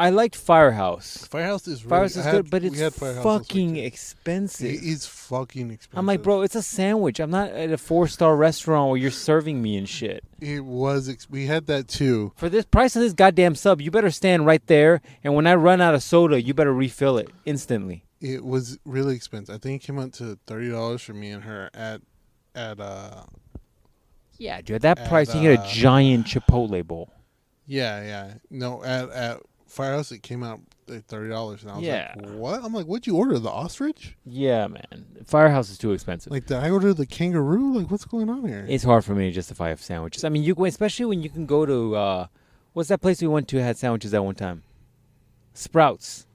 liked Firehouse. Firehouse is good, but it's fucking expensive. It is fucking expensive. I'm like, bro, it's a sandwich. I'm not at a 4-star restaurant where you're serving me and shit. It was. We had that too. For this price of this goddamn sub, you better stand right there. And when I run out of soda, you better refill it instantly. It was really expensive. I think it came out to $30 for me and her at. Yeah, dude. At that price, you get a giant Chipotle bowl. Yeah. No, at Firehouse it came out at $30, and I was like, "What?" I'm like, "What'd you order? The ostrich?" Yeah, man. Firehouse is too expensive. Like, did I order the kangaroo? Like, what's going on here? It's hard for me to justify sandwiches. I mean, especially when you can go to what's that place we went to had sandwiches at one time? Sprouts.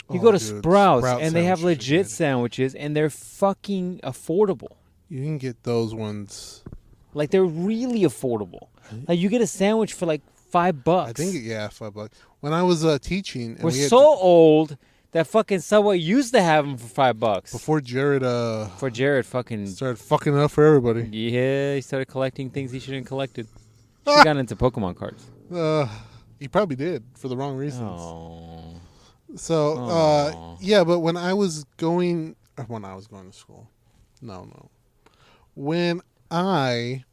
You go to Sprouts and they have legit sandwiches, and they're fucking affordable. You can get those ones. Like, they're really affordable. Like, you get a sandwich for like $5. I think $5. When I was teaching, and We're we had so old that fucking Subway used to have them for $5. before Jared For Jared fucking started fucking it up for everybody. Yeah, he started collecting things he shouldn't have collected. Should have gotten into Pokemon cards. He probably did for the wrong reasons. Oh. So, yeah, but when I was going to school, no. When I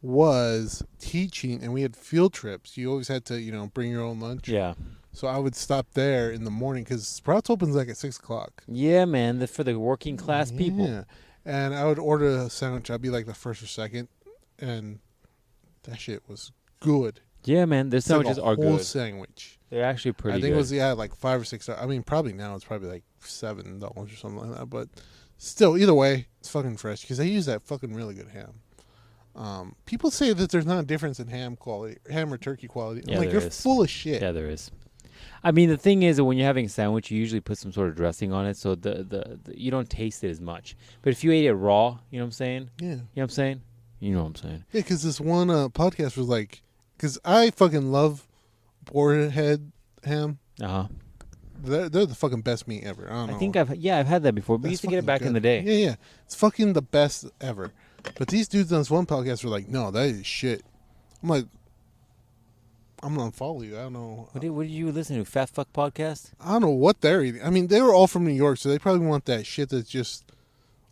was teaching and we had field trips, you always had to, bring your own lunch. Yeah. So I would stop there in the morning because Sprouts opens like at 6:00. Yeah, man. For the working class people. Yeah. And I would order a sandwich. I'd be like the first or second. And that shit was good. Yeah, man. Their sandwiches like are whole good. sandwich. They're actually pretty good. I think it was like $5 or $6. I mean, probably now it's probably like $7 or something like that. But still, either way, it's fucking fresh because they use that fucking really good ham. People say that there's not a difference in ham or turkey quality. Yeah, I'm like, you're full of shit. Yeah, there is. I mean, the thing is that when you're having a sandwich, you usually put some sort of dressing on it, so the you don't taste it as much. But if you ate it raw, you know what I'm saying? Yeah. You know what I'm saying? You know what I'm saying? Yeah, because this one podcast was like, because I fucking love boarhead ham. Uh-huh. They're the fucking best meat ever. I don't know. I think I've had that before. We used to get it back in the day. Yeah. It's fucking the best ever. But these dudes on this one podcast were like, no, that is shit. I'm like, I'm going to follow you. I don't know. What did you listen to? Fat Fuck Podcast? I don't know what they're eating. I mean, they were all from New York, so they probably want that shit that's just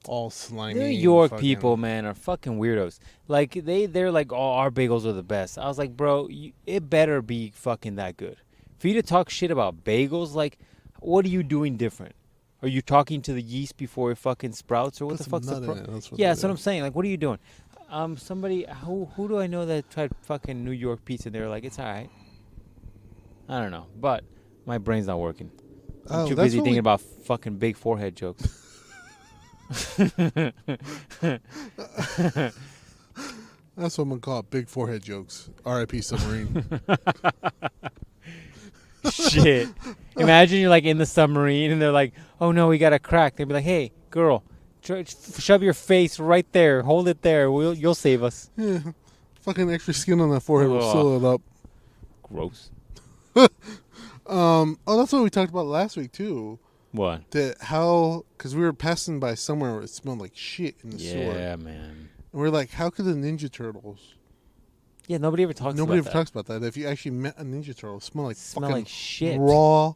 all slimy. New York people, man, are fucking weirdos. Like, they're like, oh, our bagels are the best. I was like, bro, it better be fucking that good. For you to talk shit about bagels, like, what are you doing different? Are you talking to the yeast before it fucking sprouts, or what the fuck's the problem? Yeah, that's what I'm saying. Like, what are you doing? Somebody, who do I know that tried fucking New York pizza and they were like, it's all right. I don't know, but my brain's not working. I'm too busy thinking about fucking big forehead jokes. That's what I'm going to call it, big forehead jokes. R.I.P. Submarine. Shit. Imagine you're like in the submarine and they're like, oh no, we got a crack. They'd be like, hey, girl, shove your face right there. Hold it there. You'll save us. Yeah. Fucking extra skin on that forehead will seal it up. Gross. That's what we talked about last week too. What? Because we were passing by somewhere where it smelled like shit in the sewer. Yeah, man. And we're like, how could the Ninja Turtles? Yeah, nobody ever talks about that. If you actually met a Ninja Turtle, it smelled like shit. Raw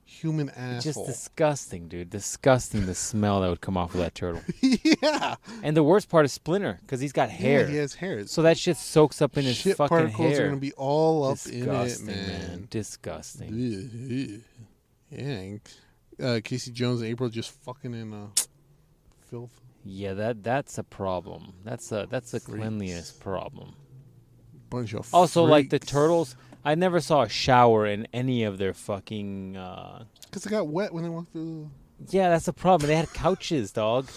human asshole. Just disgusting, dude. Disgusting the smell that would come off of that turtle. Yeah. And the worst part is Splinter, because he's got hair. Yeah, he has hair. So that shit soaks up in his fucking hair. Particles are going to be all up in it, man. Disgusting. Yeah. Casey Jones and April just fucking in filth. Yeah, that's a problem. That's a cleanliness problem. Bunch of also, freaks. like the turtles, I never saw a shower in any of their fucking. Because they got wet when they walked through. Yeah, that's the problem. They had couches, dog.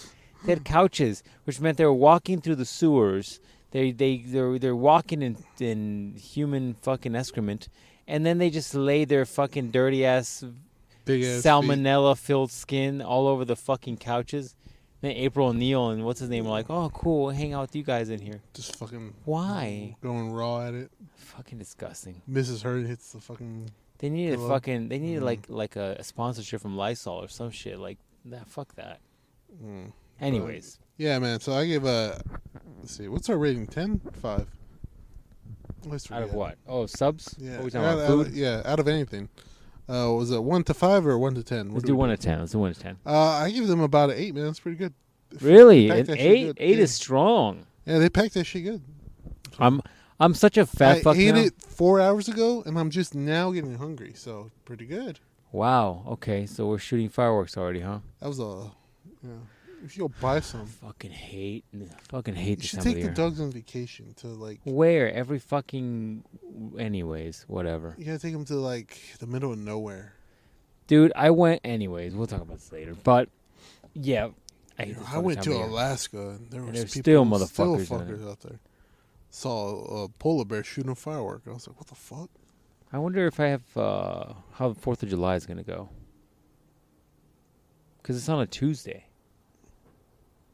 They had couches, which meant they were walking through the sewers. They're walking in human fucking excrement, and then they just lay their fucking dirty ass, big ass salmonella filled skin all over the fucking couches. Then April and Neil and what's his name were like, oh, cool, we'll hang out with you guys in here. Just fucking... Why? Going raw at it. Fucking disgusting. Mrs. Hurd hits the fucking... They needed like a sponsorship from Lysol or some shit. Like, fuck that. Anyways. Yeah, man, so I give let's see, what's our rating? 10? 5? Out of what? Oh, subs? Yeah. What are we talking about, food? Out of anything. Was it 1 to 5 or 1 to 10? Let's do 1 to 10. Let's do 1 to 10. I give them about an 8, man. That's pretty good. Really? An 8? 8 is strong. Yeah, they packed that shit good. I'm such a fat fuck now. I ate it 4 hours ago, and I'm just now getting hungry. So pretty good. Wow. Okay, so we're shooting fireworks already, huh? That was if you'll buy some. Fucking hate this time of the year. You should take the dogs on vacation to like. Where? Every fucking. Anyways, whatever. You gotta take them to like the middle of nowhere. Dude, I went. Anyways, we'll talk about this later. But yeah, I went to Alaska and there was still motherfuckers out there. Saw a polar bear shooting a firework. I was like, what the fuck? I wonder if I have how the 4th of July is gonna go. Because it's on a Tuesday.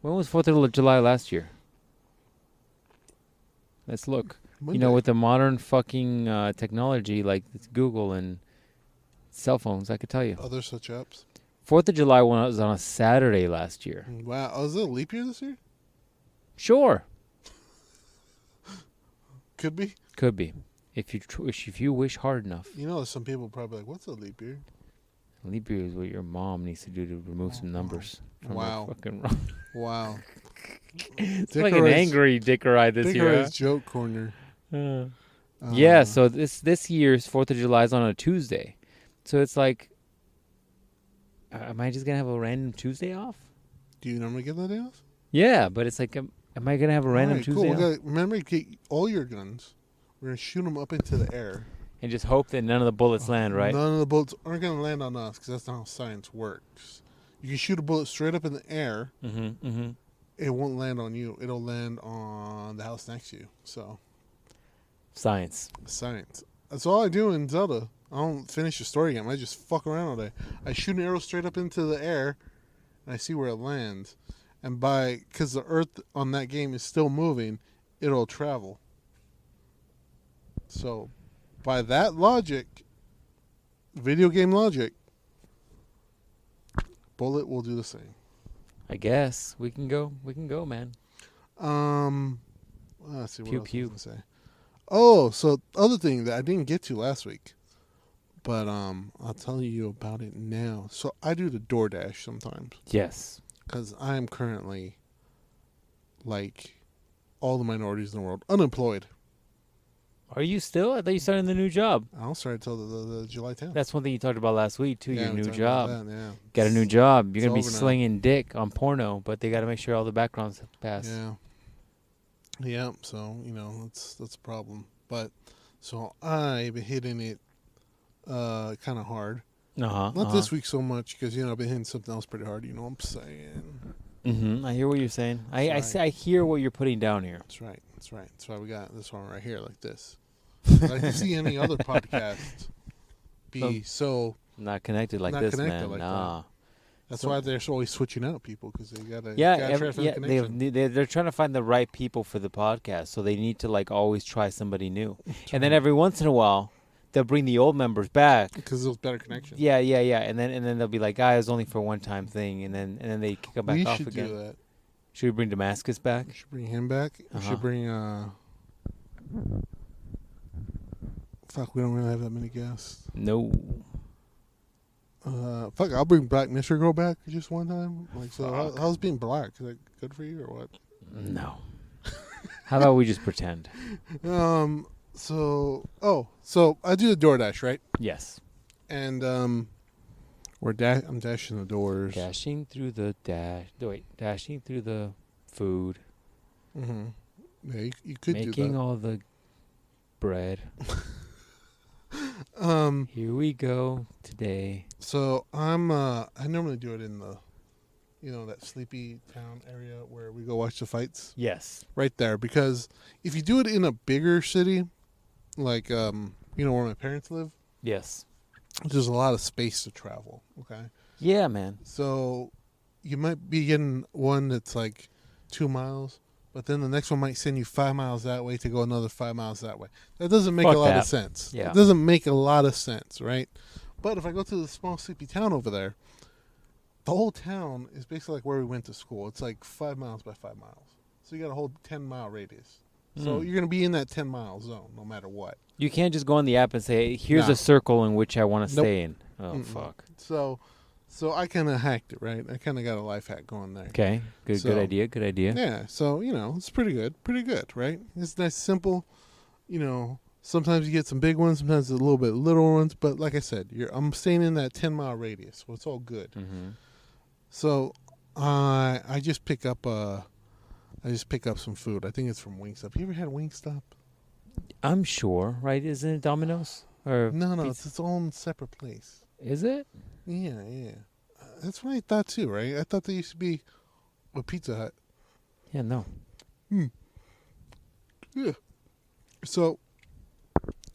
When was 4th of July last year? Let's look. You know, with the modern fucking technology like Google and cell phones, I could tell you. Other such apps. 4th of July was on a Saturday last year. Wow. Oh, is it a leap year this year? Sure. Could be. Could be. If you wish hard enough. You know, some people probably like, what's a leap year? Leap year is what your mom needs to do to remove some numbers from Wow. her fucking Wow. It's like an angry Dickeride this year. Dickeroid's joke corner. Yeah, so this year's 4th of July is on a Tuesday. So it's like, am I just going to have a random Tuesday off? Do you normally get that day off? Yeah, but it's like, am I going to have a random Tuesday off? Cool. Remember, get all your guns. We're going to shoot them up into the air. And just hope that none of the bullets land, right? None of the bullets aren't going to land on us because that's not how science works. You can shoot a bullet straight up in the air. Mm-hmm, mm-hmm. It won't land on you. It'll land on the house next to you. So, Science. That's all I do in Zelda. I don't finish the story game. I just fuck around all day. I shoot an arrow straight up into the air, and I see where it lands. And because the Earth on that game is still moving, it'll travel. So, by that logic, video game logic, bullet will do the same. I guess we can go, man. Let's see what Pew, else pew. I was gonna say. Oh, so other thing that I didn't get to last week, but I'll tell you about it now. So I do the DoorDash sometimes Yes. because I am currently, like all the minorities in the world, unemployed. Are you still? I thought you started the new job. I don't start until the July 10th. That's one thing you talked about last week, too, Yeah, your we new talked job. about that, yeah. Got a new job. You're going to be over now. slinging dick on porno, but they got to make sure all the backgrounds have to pass. Yeah. Yeah, so, that's a problem. But, so I've been hitting it kind of hard. Not this week so much because, I've been hitting something else pretty hard. You know what I'm saying? Mm-hmm. I hear what you're saying. I hear what you're putting down here. That's right. That's why we got this one right here like this. I can see any other podcast be so not connected like not this, connected man. like Nah. that. That's why they're always switching out people because they gotta they're trying to find the right people for the podcast, so they need to like always try somebody new. That's and then right. every once in a while, they'll bring the old members back because there's better connection. Yeah, and then they'll be like, "Guys, only for a one-time thing," and then they kick them back off should again. do that. Should we bring Damascus back? We should bring him back. We should bring fuck, we don't really have that many guests. No. Fuck, I'll bring Black Mystery Girl back just one time. Like, so how's being black? Is that good for you or what? No. How about we just pretend? So I do the DoorDash, right? Yes. And I'm dashing the doors. Dashing through the dashing through the food. Mm-hmm. Yeah, you could do that. Making all the bread. Here we go today. So I normally do it in the, that sleepy town area where we go watch the fights. Yes. Right there, because if you do it in a bigger city, like where my parents live. Yes. There's a lot of space to travel. Okay. Yeah, man. So you might be getting one that's like 2 miles. But then the next one might send you 5 miles that way to go another 5 miles that way. That doesn't make a lot of sense. Yeah. It doesn't make a lot of sense, right? But if I go to the small sleepy town over there, the whole town is basically like where we went to school. It's like 5 miles by 5 miles. So you got a whole 10-mile radius. So you're going to be in that 10-mile zone no matter what. You can't just go on the app and say, here's a circle in which I want to stay in. Oh, fuck. So I kind of hacked it, right? I kind of got a life hack going there. Okay. Good idea. Yeah. So, it's pretty good, right? It's nice, simple. Sometimes you get some big ones, sometimes a little bit little ones. But like I said, I'm staying in that 10-mile radius, so it's all good. Mm-hmm. So I just pick up some food. I think it's from Wingstop. You ever had Wingstop? I'm sure, right? Isn't it Domino's? Or No, it's its own separate place. Is it? Yeah. That's what I thought too, right? I thought they used to be with Pizza Hut. Yeah, no. Yeah. So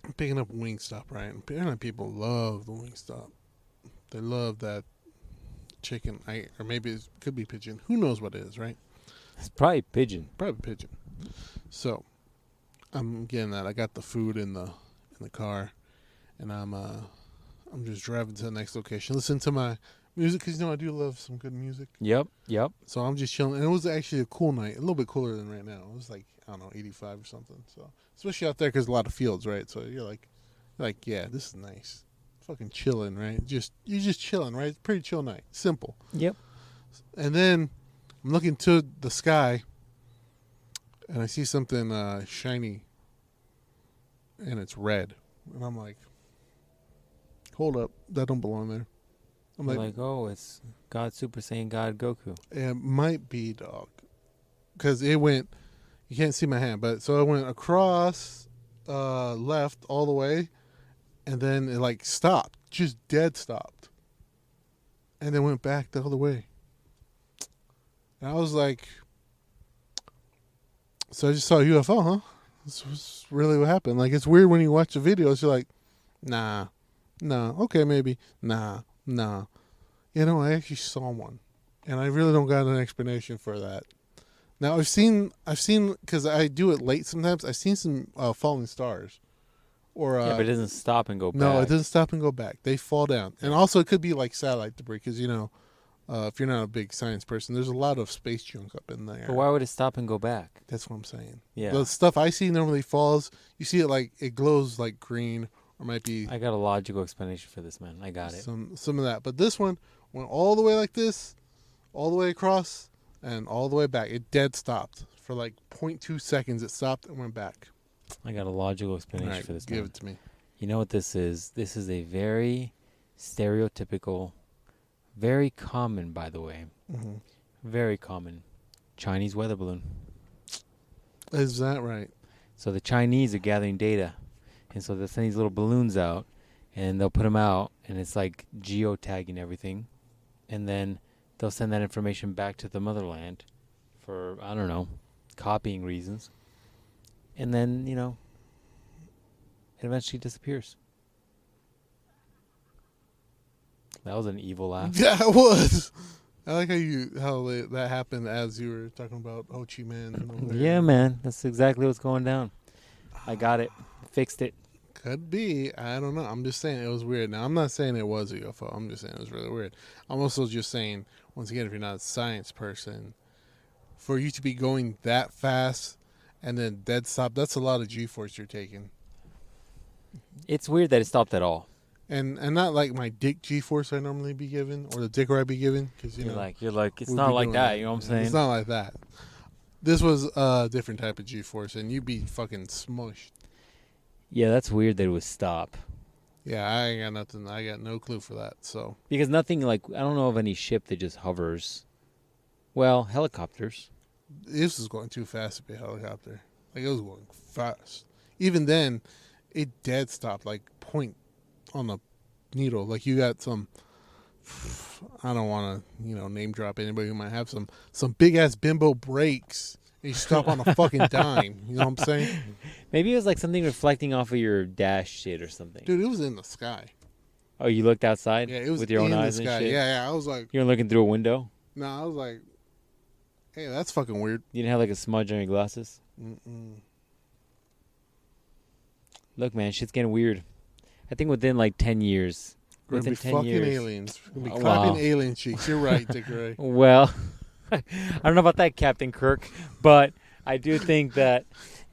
I'm picking up Wingstop, right? And apparently people love the Wingstop. They love that chicken, or maybe it could be pigeon. Who knows what it is, right? It's probably pigeon. Probably pigeon. So I'm getting that. I got the food in the car, and I'm just driving to the next location. Listen to my music because I do love some good music. Yep. So I'm just chilling, and it was actually a cool night, a little bit cooler than right now. It was like I don't know, 85 or something. So especially out there because a lot of fields, right? So you're like yeah, this is nice. Fucking chilling, right? You're just chilling, right? It's a pretty chill night. Simple. Yep. And then I'm looking to the sky, and I see something shiny, and it's red. And I'm like, hold up, that don't belong there. I'm like, oh, it's God Super Saiyan God Goku. It might be, dog. Because it went, you can't see my hand, but so it went across left all the way, and then it like stopped, just dead stopped. And then went back the other way. And I was like, so I just saw a UFO, huh? This was really what happened. Like, it's weird when you watch the videos, you're like, nah, okay, maybe, nah. You know, I actually saw one. And I really don't got an explanation for that. Now, I've seen, because I do it late sometimes, I've seen some falling stars. Or yeah, but it doesn't stop and go back. No, it doesn't stop and go back. They fall down. And also, it could be like satellite debris, because, if you're not a big science person, there's a lot of space junk up in there. But why would it stop and go back? That's what I'm saying. Yeah. The stuff I see normally falls, you see it like, it glows like green, or might be... I got a logical explanation for this, man. I got it. Some of that. But this one went all the way like this, all the way across, and all the way back. It dead stopped. For like 0.2 seconds, it stopped and went back. I got a logical explanation for this, give man. it to me. You know what this is? This is a very stereotypical, very common, by the way, very common Chinese weather balloon. Is that right? So the Chinese are gathering data, and so they'll send these little balloons out, and they'll put them out, and it's like geotagging everything, and then they'll send that information back to the motherland for, I don't know, copying reasons, and then, it eventually disappears. That was an evil laugh. Yeah, it was. I like how that happened as you were talking about Ho Chi Minh. Yeah, man. That's exactly what's going down. I got it. Fixed it. Could be. I don't know. I'm just saying it was weird. Now, I'm not saying it was a UFO. I'm just saying it was really weird. I'm also just saying, once again, if you're not a science person, for you to be going that fast and then dead stop, that's a lot of G-force you're taking. It's weird that it stopped at all. And not like my dick G-force I normally be given, or the dick where I be given, because you're like it's not like that. You know what I'm saying? It's not like that. This was a different type of G-force, and you'd be fucking smushed. Yeah, that's weird that it would stop. Yeah, I ain't got nothing. I got no clue for that. So because nothing I don't know of any ship that just hovers. Well, helicopters. This was going too fast to be a helicopter. Like, it was going fast. Even then, it dead stopped like point on the needle. Like, you got some, I don't want to name drop anybody who might have some big ass bimbo brakes and you stop on a fucking dime. You know what I'm saying? Maybe it was like something reflecting off of your dash shit or something. Dude, it was in the sky. Oh, you looked outside? Yeah, it was with your own in eyes the and sky. shit? Yeah, I was like, you were looking through a window? No, I was like, hey, that's fucking weird. You didn't have like a smudge on your glasses? Mm-mm. Look, man, shit's getting weird. I think within like 10 years. We're going to be fucking aliens. We're going to be clapping alien cheeks. You're right, Dick Ray. Well, I don't know about that, Captain Kirk, but I do think that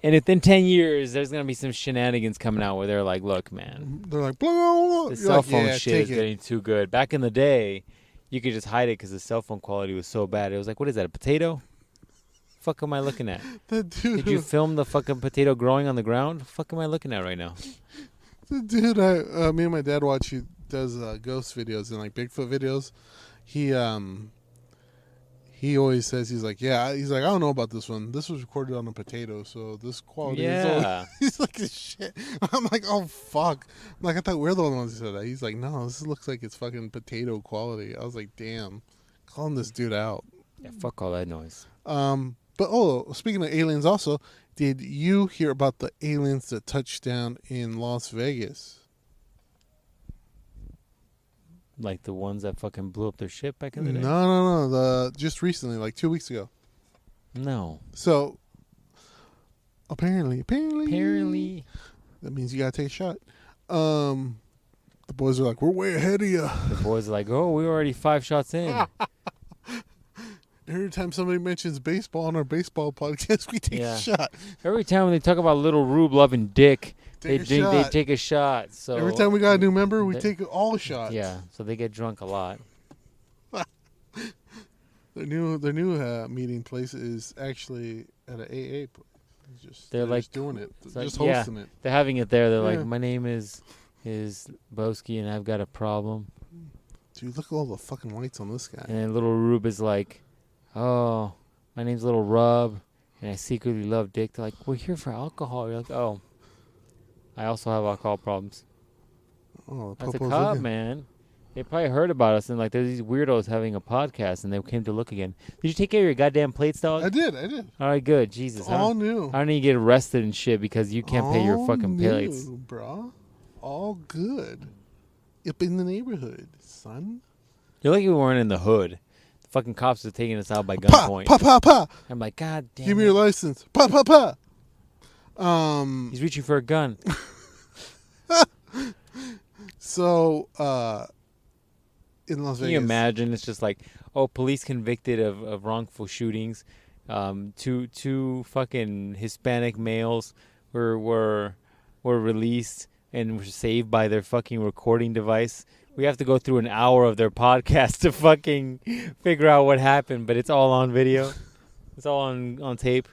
within 10 years, there's going to be some shenanigans coming out where they're like, look, man. They're like, blah, blah, blah. The cell phone shit is getting too good. Back in the day, you could just hide it because the cell phone quality was so bad. It was like, what is that, a potato? Fuck am I looking at? Did you film the fucking potato growing on the ground? Fuck am I looking at right now? The dude, me and my dad watch. He does ghost videos and like Bigfoot videos. He always says he's like I don't know about this one. This was recorded on a potato, so this quality is always, he's like this shit. I'm like, oh fuck. I'm like, I thought we're the only ones who said that. He's like, no, this looks like it's fucking potato quality. I was like, damn, calling this dude out. Yeah, fuck all that noise. But speaking of aliens, also, did you hear about the aliens that touched down in Las Vegas? Like the ones that fucking blew up their ship back in the day? No. Just recently, like 2 weeks ago. No. So, Apparently. That means you gotta take a shot. The boys are like, we're way ahead of you. The boys are like, oh, we're already 5 shots in. Every time somebody mentions baseball on our baseball podcast, we take a shot. Every time they talk about little Rube loving dick, they take a shot. So every time we got a new member, we take all shots. Yeah, so they get drunk a lot. Their new meeting place is actually at an AA place. They're like just doing it. They're like, just hosting it. They're having it there. They're like, my name is Boski, and I've got a problem. Dude, look at all the fucking lights on this guy. And then little Rube is like, oh, my name's Little Rub, and I secretly love dick. They're like, we're here for alcohol. You're like, oh, I also have alcohol problems. Oh, that's a cop, man. They probably heard about us, and like, there's these weirdos having a podcast, and they came to look again. Did you take care of your goddamn plates, dog? I did. All right, good. Jesus. All new. I don't need to get arrested and shit because you can't pay your fucking plates. Bro. All good. Up in the neighborhood, son. You're lucky we weren't in the hood. The fucking cops are taking us out by gunpoint. Pa. I'm like, God damn Give me your license. Pa. He's reaching for a gun. So, in Las Vegas. Can you imagine? It's just like, oh, police convicted of wrongful shootings. Two fucking Hispanic males were released and were saved by their fucking recording device. We have to go through an hour of their podcast to fucking figure out what happened, but it's all on video. It's all on tape.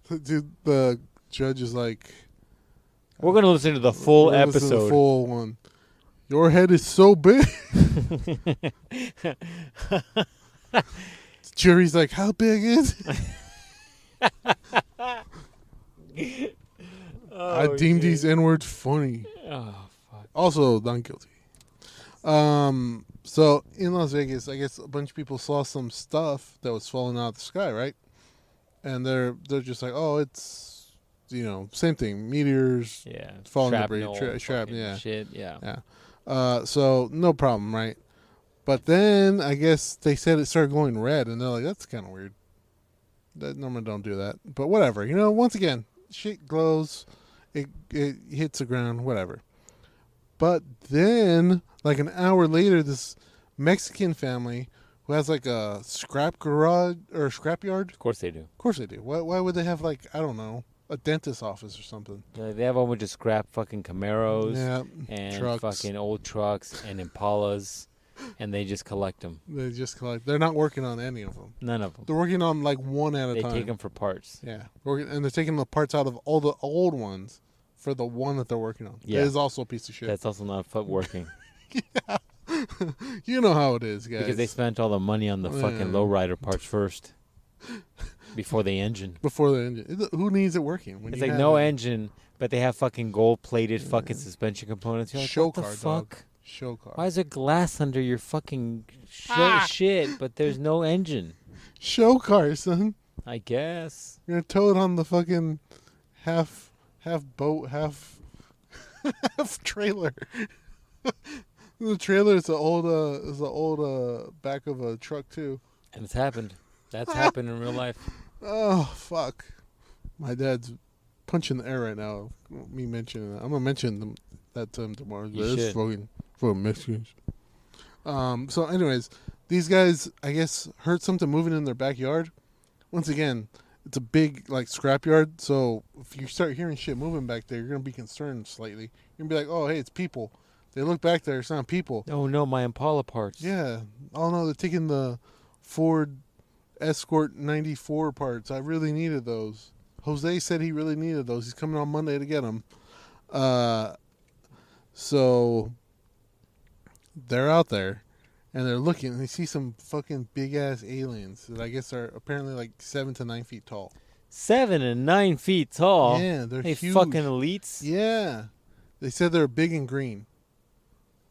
Dude, the judge is like, we're going to listen to the full episode. Listen to the full one. Your head is so big. Jury's like, how big is it? I deemed these N-words funny. Oh, fuck. Also, not guilty. So in Las Vegas, I guess a bunch of people saw some stuff that was falling out of the sky, right? And they're just like, oh, it's, same thing, meteors, falling debris, shrapnel, shit, yeah. So no problem, right? But then I guess they said it started glowing red, and they're like, that's kind of weird. That normally don't do that, but whatever. Once again, shit glows, it hits the ground, whatever. But then, like an hour later, this Mexican family who has like a scrap garage or scrap yard. Of course they do. Why would they have like, I don't know, a dentist's office or something? Yeah, they have a bunch of scrap fucking Camaros and trucks. Fucking old trucks and Impalas, and they just collect them. They're not working on any of them. None of them. They're working on like one at a time. They take them for parts. Yeah, and they're taking the parts out of all the old ones for the one that they're working on. Yeah. It is also a piece of shit. That's also not foot working. Yeah. You know how it is, guys. Because they spent all the money on the fucking lowrider parts first. Before the engine. Who needs it working? It's like no engine, but they have fucking gold-plated fucking suspension components. You're like, show what the car, fuck? Dog. Show car. Why is there glass under your fucking shit, but there's no engine? Show car, son. I guess. You're going to tow it on the fucking half boat, half trailer. The trailer is the old back of a truck too. And it's happened. That's happened in real life. Oh fuck! My dad's punching the air right now. Me mentioning that. I'm gonna mention that to him tomorrow. You should. For Mexicans. So, anyways, these guys, I guess, heard something moving in their backyard. Once again, it's a big like scrapyard. So if you start hearing shit moving back there, you're gonna be concerned slightly. You're gonna be like, "Oh, hey, it's people." They look back there, it's not people. Oh no, my Impala parts. Yeah. Oh no, they're taking the Ford Escort 94 parts. I really needed those. Jose said he really needed those. He's coming on Monday to get them. So they're out there and they're looking and they see some fucking big ass aliens that I guess are apparently like 7 to 9 feet tall. 7 and 9 feet tall. Yeah, they're huge. Fucking elites. Yeah. They said they're big and green.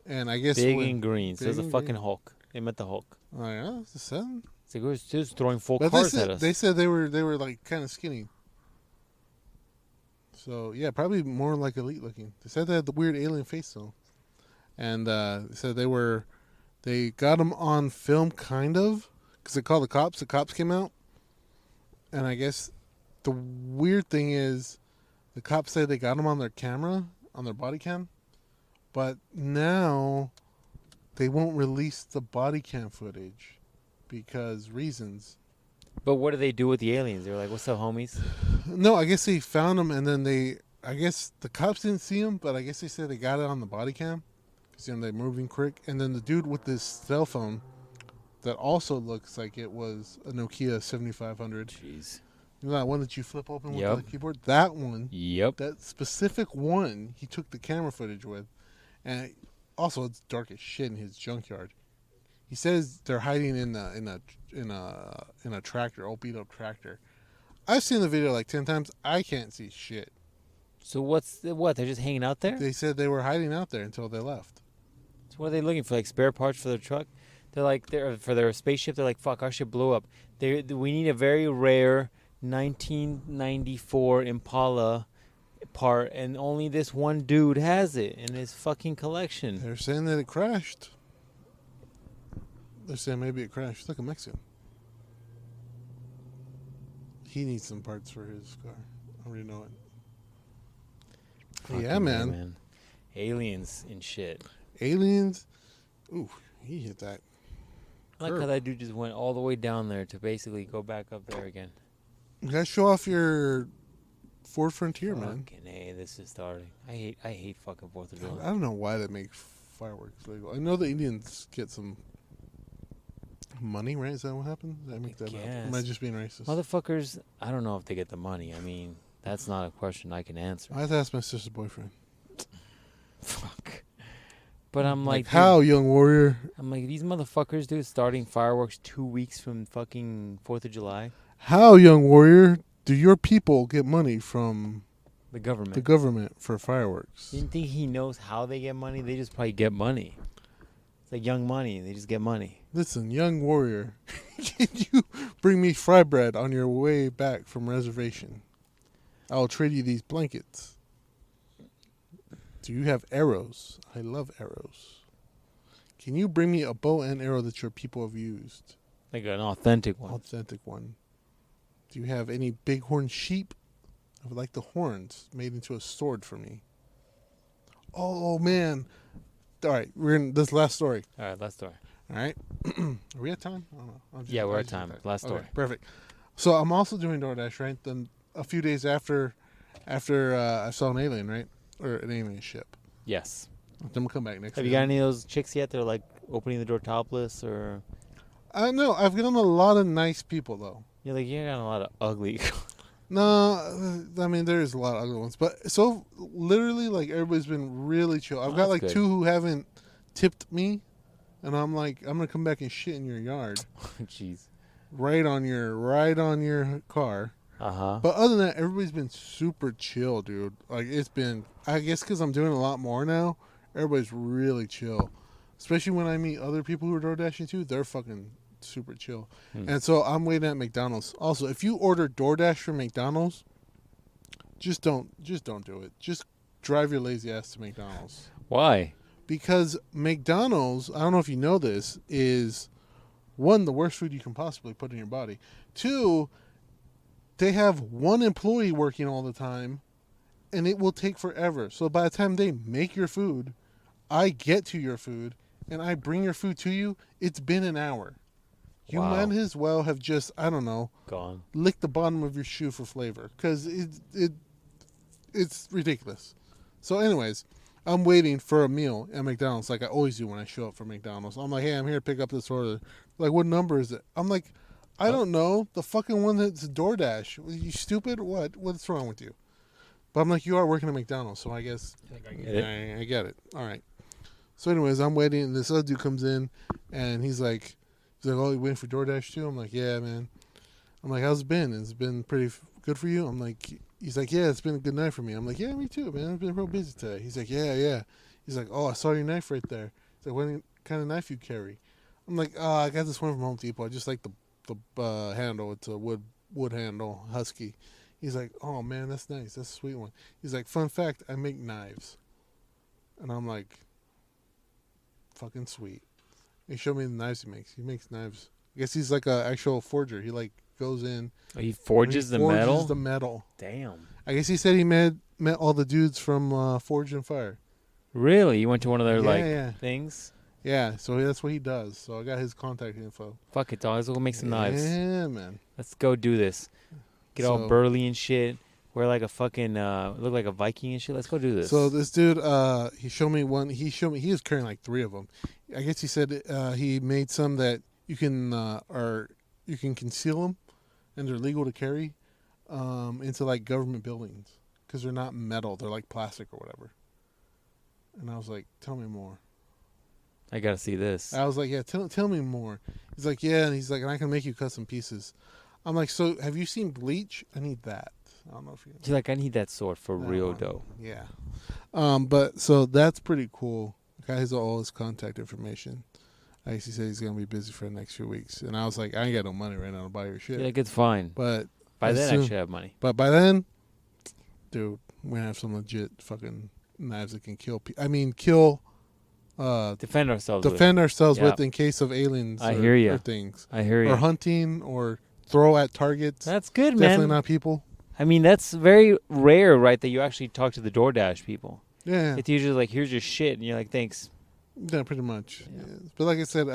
And I guess big and green. So there's a fucking Hulk. They met the Hulk. Oh yeah, it's a 7. So we're just throwing full cars at us. They said they were like kind of skinny. So yeah, probably more like elite looking. They said they had the weird alien face though, and they said they got them on film kind of because they called the cops. The cops came out, and I guess the weird thing is The cops say they got them on their camera, on their body cam, but now they won't release the body cam footage because reasons. But what do they do with the aliens? They're like, "What's up, homies?" No, I guess they found them, and then I guess the cops didn't see them, but I guess they said they got it on the body cam because they're moving quick. And then the dude with this cell phone that also looks like it was a Nokia 7500. Jeez. You know that one that you flip open Yep. with the keyboard? That one. Yep. That specific one, he took the camera footage with, and also it's dark as shit in his junkyard. He says they're hiding in a tractor, old beat up tractor. I've seen the video like 10 times. I can't see shit. So what? They're just hanging out there? They said they were hiding out there until they left. So what are they looking for? Like spare parts for their truck? They're for their spaceship. They're like, fuck, our ship blew up. We need a very rare 1994 Impala part, and only this one dude has it in his fucking collection. They're saying that it crashed. They're saying maybe it crashed. Look, a Mexican. He needs some parts for his car. I already know it. Fucking Yeah, man. Aliens and shit. Aliens. Ooh, he hit that. I like how that dude just went all the way down there to basically go back up there again. You gotta show off your Ford Frontier, man. Fucking A, this is starting. I hate fucking 4th of July. I don't know why they make fireworks legal. I know the Indians get some money, right? Is that what happened? Did I make that up? Am I just being racist? Motherfuckers, I don't know if they get the money. I mean, that's not a question I can answer. I have to ask my sister's boyfriend. Fuck. But I'm like, how, young warrior? I'm like, these motherfuckers, dude, starting fireworks 2 weeks from fucking 4th of July. How, young warrior, do your people get money from the government? The government for fireworks. You think he knows how they get money? They just probably get money. It's like Young Money. They just get money. Listen, young warrior, can you bring me fry bread on your way back from reservation? I'll trade you these blankets. Do you have arrows? I love arrows. Can you bring me a bow and arrow that your people have used? Like an authentic one. Authentic one. Do you have any bighorn sheep? I would like the horns made into a sword for me. Oh, man. All right, we're in this last story. All right, last story. All right. Are we at time? I don't know. Yeah, we're at time. Last story. Okay, perfect. So I'm also doing DoorDash, right? Then a few days after I saw an alien, right? Or an alien ship. Yes. Then we'll come back next Have you got any of those chicks yet that are like opening the door topless or? I know. I've gotten a lot of nice people, though. You're like, you got a lot of ugly. No, I mean, there's a lot of other ones. But so literally, like, everybody's been really chill. I've got like good. 2 who haven't tipped me. And I'm like, I'm going to come back and shit in your yard. Jeez. Right on your car. Uh-huh. But other than that, everybody's been super chill, dude. Like, it's been, I guess because I'm doing a lot more now, everybody's really chill. Especially when I meet other people who are door dashing too, they're fucking super chill. And so I'm waiting at McDonald's. Also, if you order DoorDash from McDonald's, just don't do it. Just drive your lazy ass to McDonald's. Why? Because McDonald's, I don't know if you know this, is 1, the worst food you can possibly put in your body. 2, they have 1 employee working all the time, and it will take forever. So by the time they make your food, I get to your food, and I bring your food to you, it's been an hour. You might as well have just, I don't know, gone, licked the bottom of your shoe for flavor. Because it's ridiculous. So anyways, I'm waiting for a meal at McDonald's like I always do when I show up for McDonald's. I'm like, hey, I'm here to pick up this order. Like, what number is it? I'm like, I don't know. The fucking one that's DoorDash. Are you stupid? What's wrong with you? But I'm like, you are working at McDonald's, so I guess I get it. I get it. All right. So anyways, I'm waiting, and this other dude comes in, and he's like, oh, you waiting for DoorDash too? I'm like, yeah, man. I'm like, how's it been? It's been pretty good for you? I'm like, he's like, yeah, it's been a good night for me. I'm like, yeah, me too, man. I've been real busy today. He's like, yeah. He's like, oh, I saw your knife right there. He's like, what kind of knife you carry? I'm like, oh, I got this one from Home Depot. I just like the handle. It's a wood handle, husky. He's like, oh, man, that's nice. That's a sweet one. He's like, fun fact, I make knives. And I'm like, fucking sweet. He showed me the knives he makes. He makes knives. I guess he's like an actual forger. He like goes in. Oh, he forges the metal? The metal. Damn. I guess he said he made met all the dudes from Forge and Fire. Really? You went to one of their Yeah. things? Yeah, so that's what he does. So I got his contact info. Fuck it, dog. Let's go make some knives. Yeah, man. Let's go do this. Get all burly and shit. Wear like a fucking look like a Viking and shit. Let's go do this. So this dude, he showed me one. He was carrying like 3 of them. I guess he said he made some that you can you can conceal them, and they're legal to carry into like government buildings because they're not metal. They're like plastic or whatever. And I was like, tell me more. I gotta see this. I was like, yeah, tell me more. He's like, yeah, and he's like, and I can make you custom pieces. I'm like, so have you seen Bleach? I need that. I don't know if you. You're like, I need that sword for real, though. Yeah. But so that's pretty cool. The guy has all his contact information. I guess he said he's gonna be busy for the next few weeks, and I was like, I ain't got no money right now to buy your shit. You're like, it's fine. But by then, I should have money. But by then, dude, we're gonna have some legit fucking knives that can kill. Kill. Defend ourselves. With in case of aliens. Or things. I hear you. Or hunting or throw at targets. That's good, Definitely man. Definitely not people. I mean, that's very rare, right? That you actually talk to the DoorDash people. Yeah. It's usually like, here's your shit, and you're like, thanks. Yeah, pretty much. Yeah. But like I said,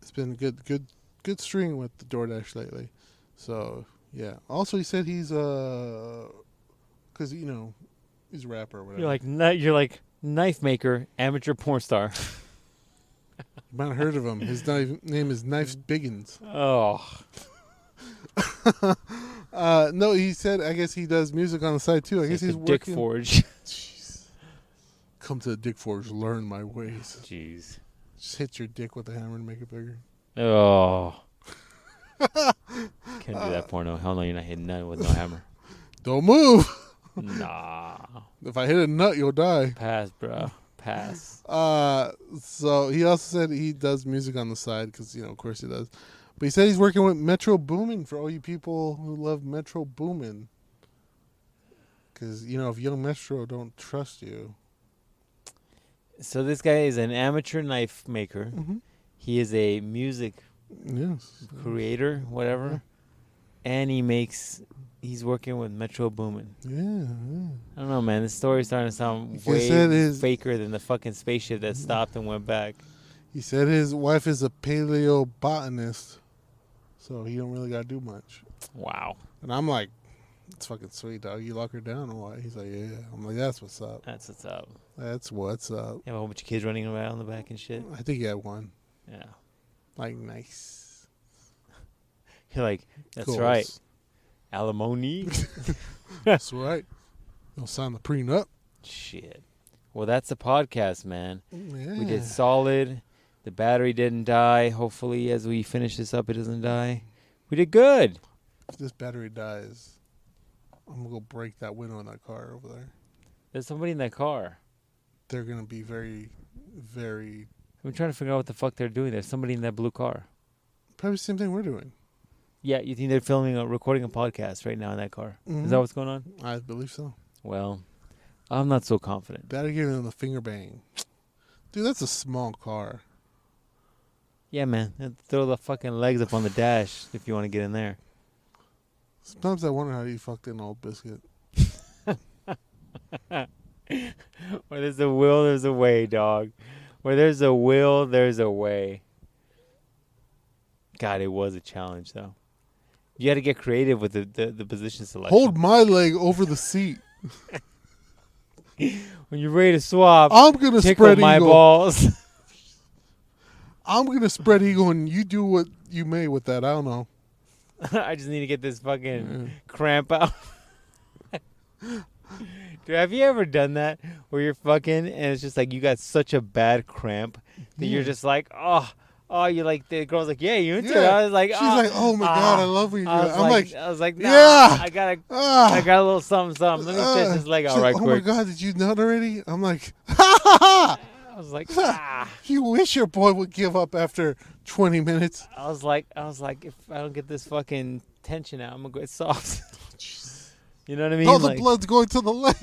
it's been good string with the DoorDash lately. So yeah. Also, he said he's because he's a rapper or whatever. You're like knife maker, amateur porn star. You might have heard of him. His name is Knifes Biggins. Oh. No, he said I guess he does music on the side too. I guess he's Dick working. Forge. Jeez. Come to the Dick Forge, learn my ways. Jeez. Just hit your dick with a hammer and make it bigger. Oh. Can't do that porno. Hell no, you're not hitting nothing with no hammer. Don't move. Nah. If I hit a nut, you'll die. Pass, bro. Pass. So he also said he does music on the side because of course he does. But he said he's working with Metro Boomin for all you people who love Metro Boomin. Because if Young Metro don't trust you. So this guy is an amateur knife maker. Mm-hmm. He is a music creator, whatever. Yeah. And he's working with Metro Boomin. Yeah. I don't know, man. This story's starting to sound way faker than the fucking spaceship that stopped and went back. He said his wife is a paleobotanist, so he don't really got to do much. Wow. And I'm like, it's fucking sweet, dog. You lock her down or what? He's like, yeah. I'm like, that's what's up. That's what's up. That's what's up. You have a whole bunch of kids running around in the back and shit? I think he had one. Yeah. Like, nice. You're like, that's right. Alimony. That's right. Don't sign the prenup. Shit. Well, that's the podcast, man. Yeah. We did solid. The battery didn't die. Hopefully, as we finish this up, it doesn't die. We did good. If this battery dies, I'm going to go break that window in that car over there. There's somebody in that car. They're going to be very, very... I'm trying to figure out what the fuck they're doing. There's somebody in that blue car. Probably the same thing we're doing. Yeah, you think they're recording a podcast right now in that car? Mm-hmm. Is that what's going on? I believe so. Well, I'm not so confident. Better give them the finger bang. Dude, that's a small car. Yeah, man. Throw the fucking legs up on the dash if you want to get in there. Sometimes I wonder how you fucked in Old Biscuit. Where there's a will, there's a way, dog. Where there's a will, there's a way. God, it was a challenge, though. You had to get creative with the position selection. Hold my leg over the seat. When you're ready to swap, I'm gonna tickle spread my eagle. balls. I'm gonna spread eagle, and you do what you may with that. I don't know. I just need to get this fucking cramp out. Dude, have you ever done that where you're fucking and it's just like you got such a bad cramp that you're just like, oh, you're like, the girl's like, yeah, you into it? I was like, she's like, oh my God, I love when you do that. I was like, nah, yeah, I got a little something. Let me stretch this leg out right quick. Oh my God, did you nut already? I'm like, I was like, You wish your boy would give up after 20 minutes. I was like, if I don't get this fucking tension out, I'm gonna go soft. You know what I mean? All the blood's going to the leg,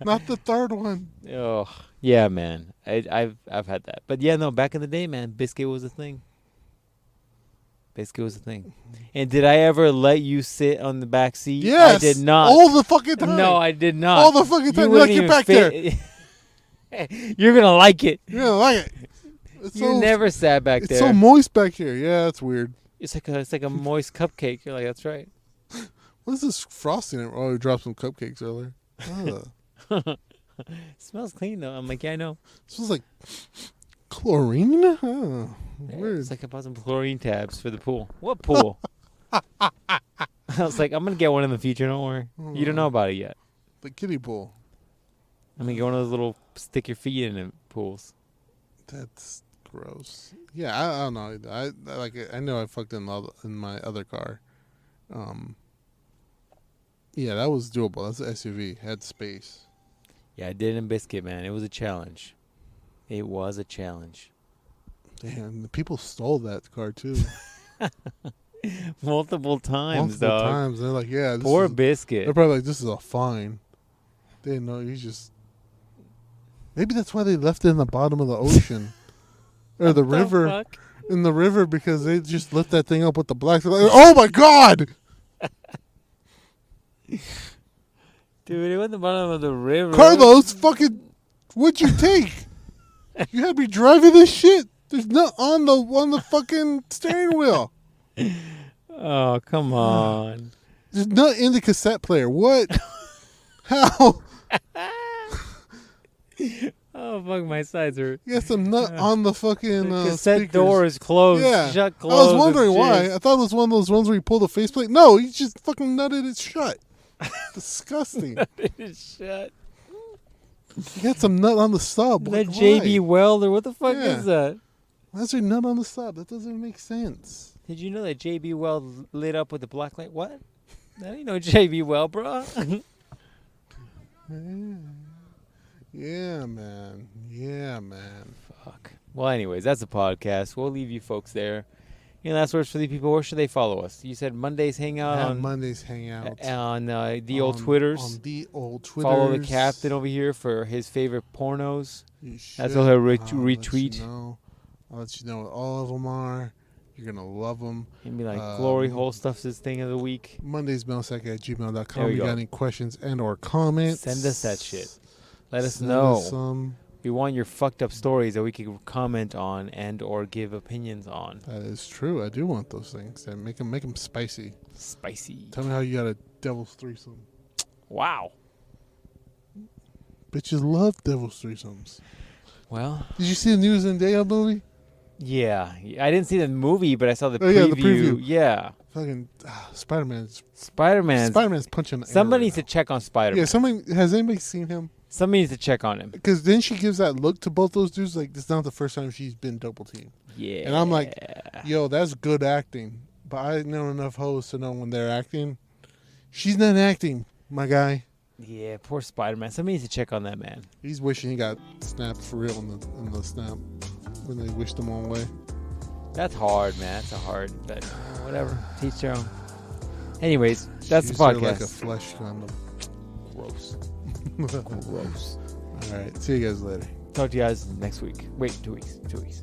not the third one. Oh, yeah, man. I've had that, but yeah, no. Back in the day, man, biscuit was a thing. Biscuit was the thing. And did I ever let you sit on the back seat? Yes. I did not. All the fucking time. No, I did not. All the fucking time. You're like, get back there. You're gonna like it. You're gonna like it. You never sat back there. It's so moist back here. Yeah, that's weird. It's like a moist cupcake. You're like, that's right. What is this frosting? Oh, we dropped some cupcakes earlier. Smells clean though. I'm like, yeah, I know. It smells like chlorine. Oh, weird. It's like I bought some chlorine tabs for the pool. What pool? I was like, I'm gonna get one in the future. Don't worry. You don't know about it yet. The kiddie pool. I'm gonna get one of those little stick your feet in it pools. That's gross. Yeah, I don't know. I know I fucked in my other car. Yeah, that was doable. That's an SUV. Had space. Yeah, I did it in Biscuit, man. It was a challenge. It was a challenge. Damn, the people stole that car too. Multiple times, Multiple dog. times. They're like, yeah. Poor Biscuit. They're probably like, this is a fine. They didn't know. He's just. Maybe that's why they left it in the bottom of the ocean. Or the river. Fuck? In the river because they just lit that thing up with the black. Like, oh my God! Dude, it went the bottom of the river. Carlos, fucking. What'd you take? You had me driving this shit. There's nut on the fucking steering wheel. Oh, come on. There's nut in the cassette player. What? How? Oh, fuck, my sides hurt. You got some nut on the fucking The cassette speakers. door is closed. Yeah. Shut closed. I was wondering It's why. just- I thought it was one of those ones where you pull the faceplate. No, you just fucking nutted it shut. Disgusting. It's shut. You got some nut on the sub. That Why? JB Welder, what the fuck Yeah. is that? Why's there nut on the sub? That doesn't make sense. Did you know that JB Weld lit up with the black light? What? That ain't no JB Weld, bro. Yeah, man. Yeah, man. Fuck. Well, anyways, that's the podcast. We'll leave you folks there. Any last words for the people? Where should they follow us? You said Mondays Hangout on Mondays Hangout. on the old Twitters. On the old Twitters. Follow the captain over here for his favorite pornos. You That's should. what he'll I'll retweet. I'll let you know what all of them are. You're going to love them. And be like, Glory Hole Stuff's his thing of the week. mondaysmailsack@gmail.com. There we You go. got any questions and or comments? Send us that shit. Let us Send know. us some. We want your fucked up stories that we can comment on and or give opinions on. That is true. I do want those things. And make them spicy. Spicy. Tell me how you got a devil's threesome. Wow. Bitches love devil's threesomes. Well, Did you see the News and Day movie? yeah. I didn't see the movie, but I saw the Oh, preview. yeah, the preview. Yeah. Fucking Spider-Man's Spider-Man's punching. Somebody air needs to right check on now. Spider-Man. Yeah, has anybody seen him? Somebody needs to check on him. Because then she gives that look to both those dudes like it's not the first time she's been double teamed. Yeah. And I'm like, yo, that's good acting. But I know enough hoes to know when they're acting. She's not acting, my guy. Yeah, poor Spider-Man. Somebody needs to check on that man. He's wishing he got snapped for real in the snap when they wished him all away. That's hard, man. That's a hard, but whatever. Teach their own. Anyways, that's the Used her podcast. like a flesh condom. Gross. Gross. All right. See you guys later. Talk to you guys next week. Wait, 2 weeks. 2 weeks.